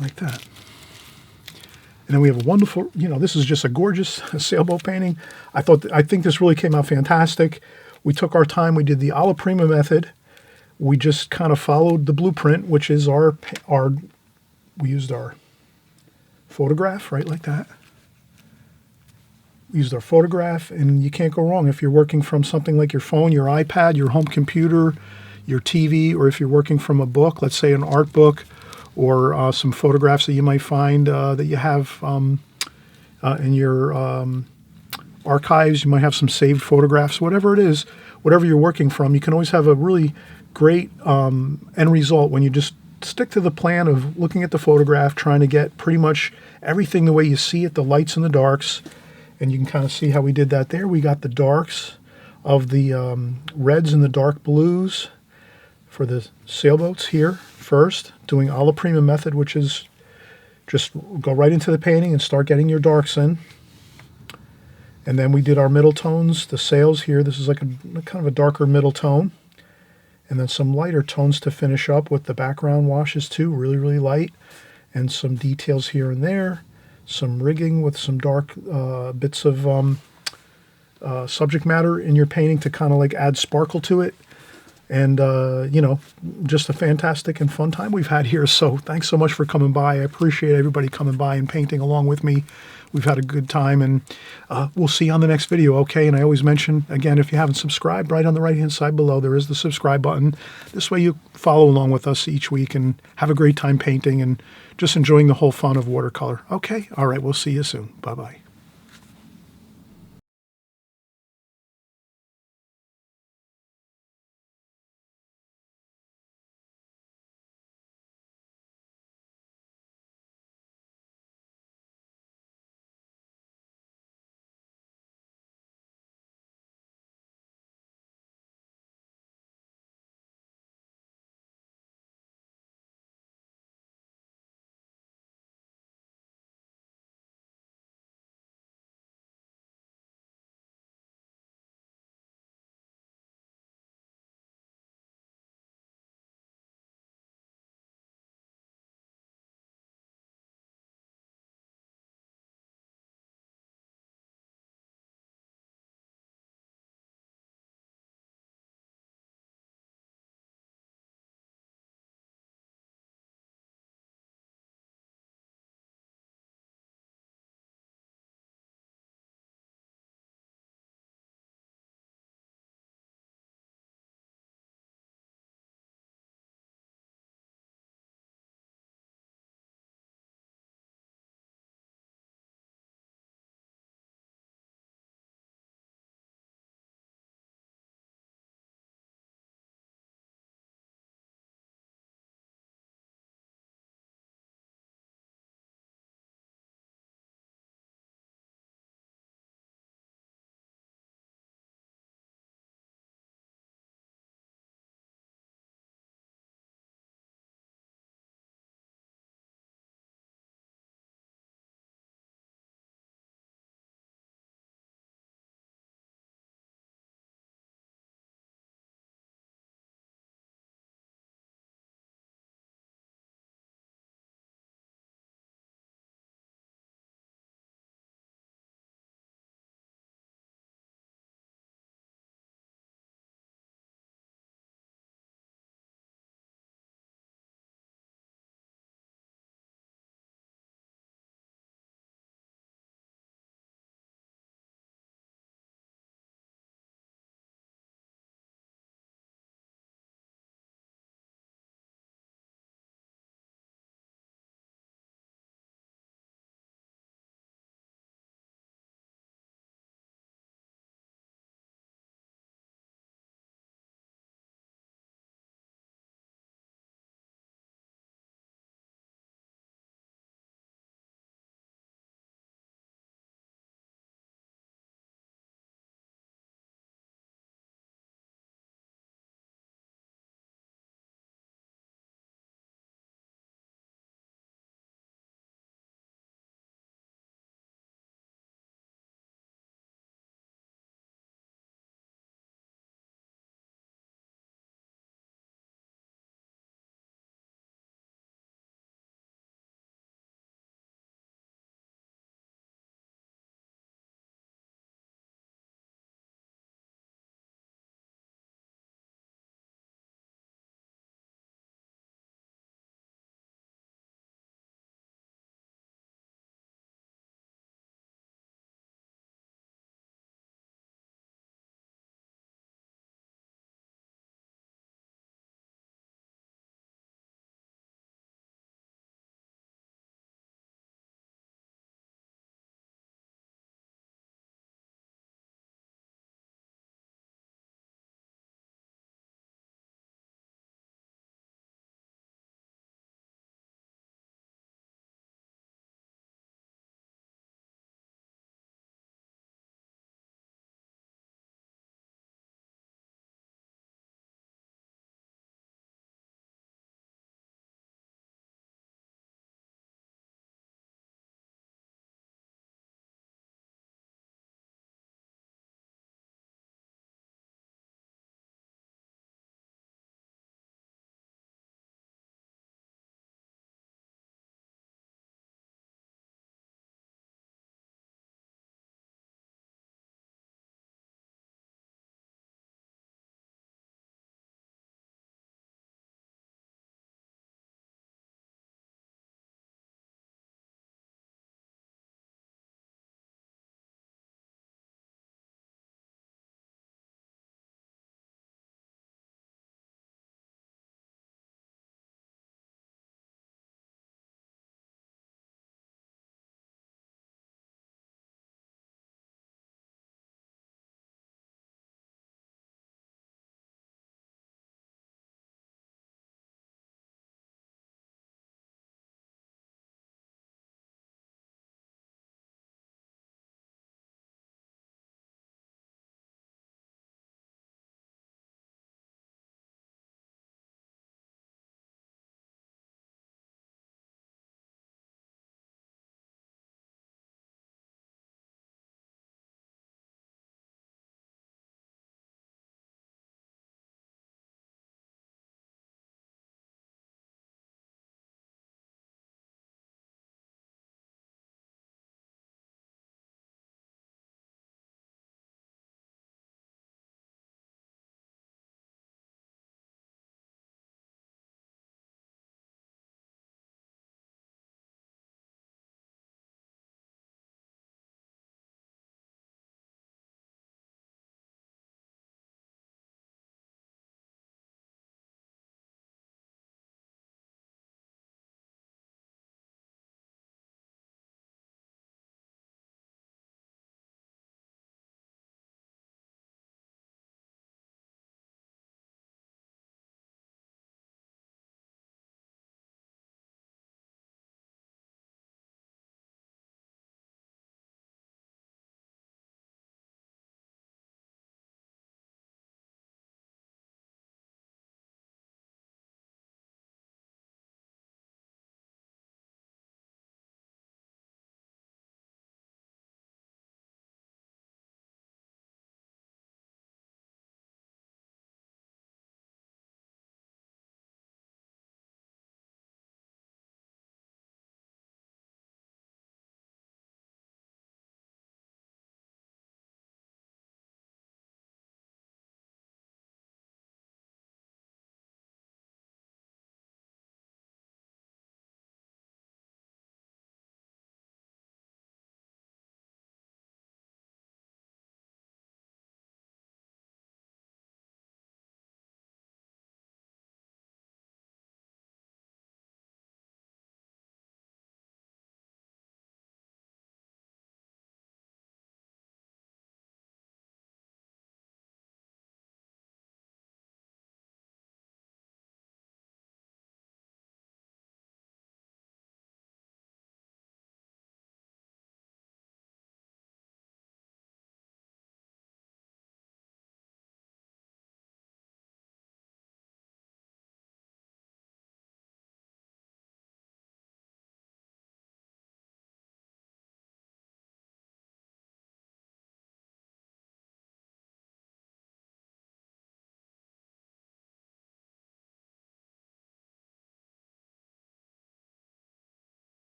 like that. And then we have a wonderful, this is just a gorgeous sailboat painting. I think this really came out fantastic. We took our time. We did the alla prima method. We just kind of followed the blueprint, which is we used our photograph, right, like that. We used our photograph, and you can't go wrong if you're working from something like your phone, your iPad, your home computer, your TV, or if you're working from a book, let's say an art book, or some photographs that you might find that you have in your archives. You might have some saved photographs, whatever it is, whatever you're working from. You can always have a really great end result when you just stick to the plan of looking at the photograph, trying to get pretty much everything the way you see it, the lights and the darks. And you can kind of see how we did that there. We got the darks of the reds and the dark blues for the sailboats here first, doing alla prima method, which is just go right into the painting and start getting your darks in. And then we did our middle tones, the sails here. This is like a kind of a darker middle tone. And then some lighter tones to finish up with the background washes too, really, really light. And some details here and there. Some rigging with some dark bits of subject matter in your painting to kind of like add sparkle to it. And, you know, just a fantastic and fun time we've had here. So thanks so much for coming by. I appreciate everybody coming by and painting along with me. We've had a good time, and we'll see you on the next video, okay? And I always mention, again, if you haven't subscribed, right on the right-hand side below, there is the subscribe button. This way you follow along with us each week and have a great time painting and just enjoying the whole fun of watercolor. Okay? All right, we'll see you soon. Bye-bye.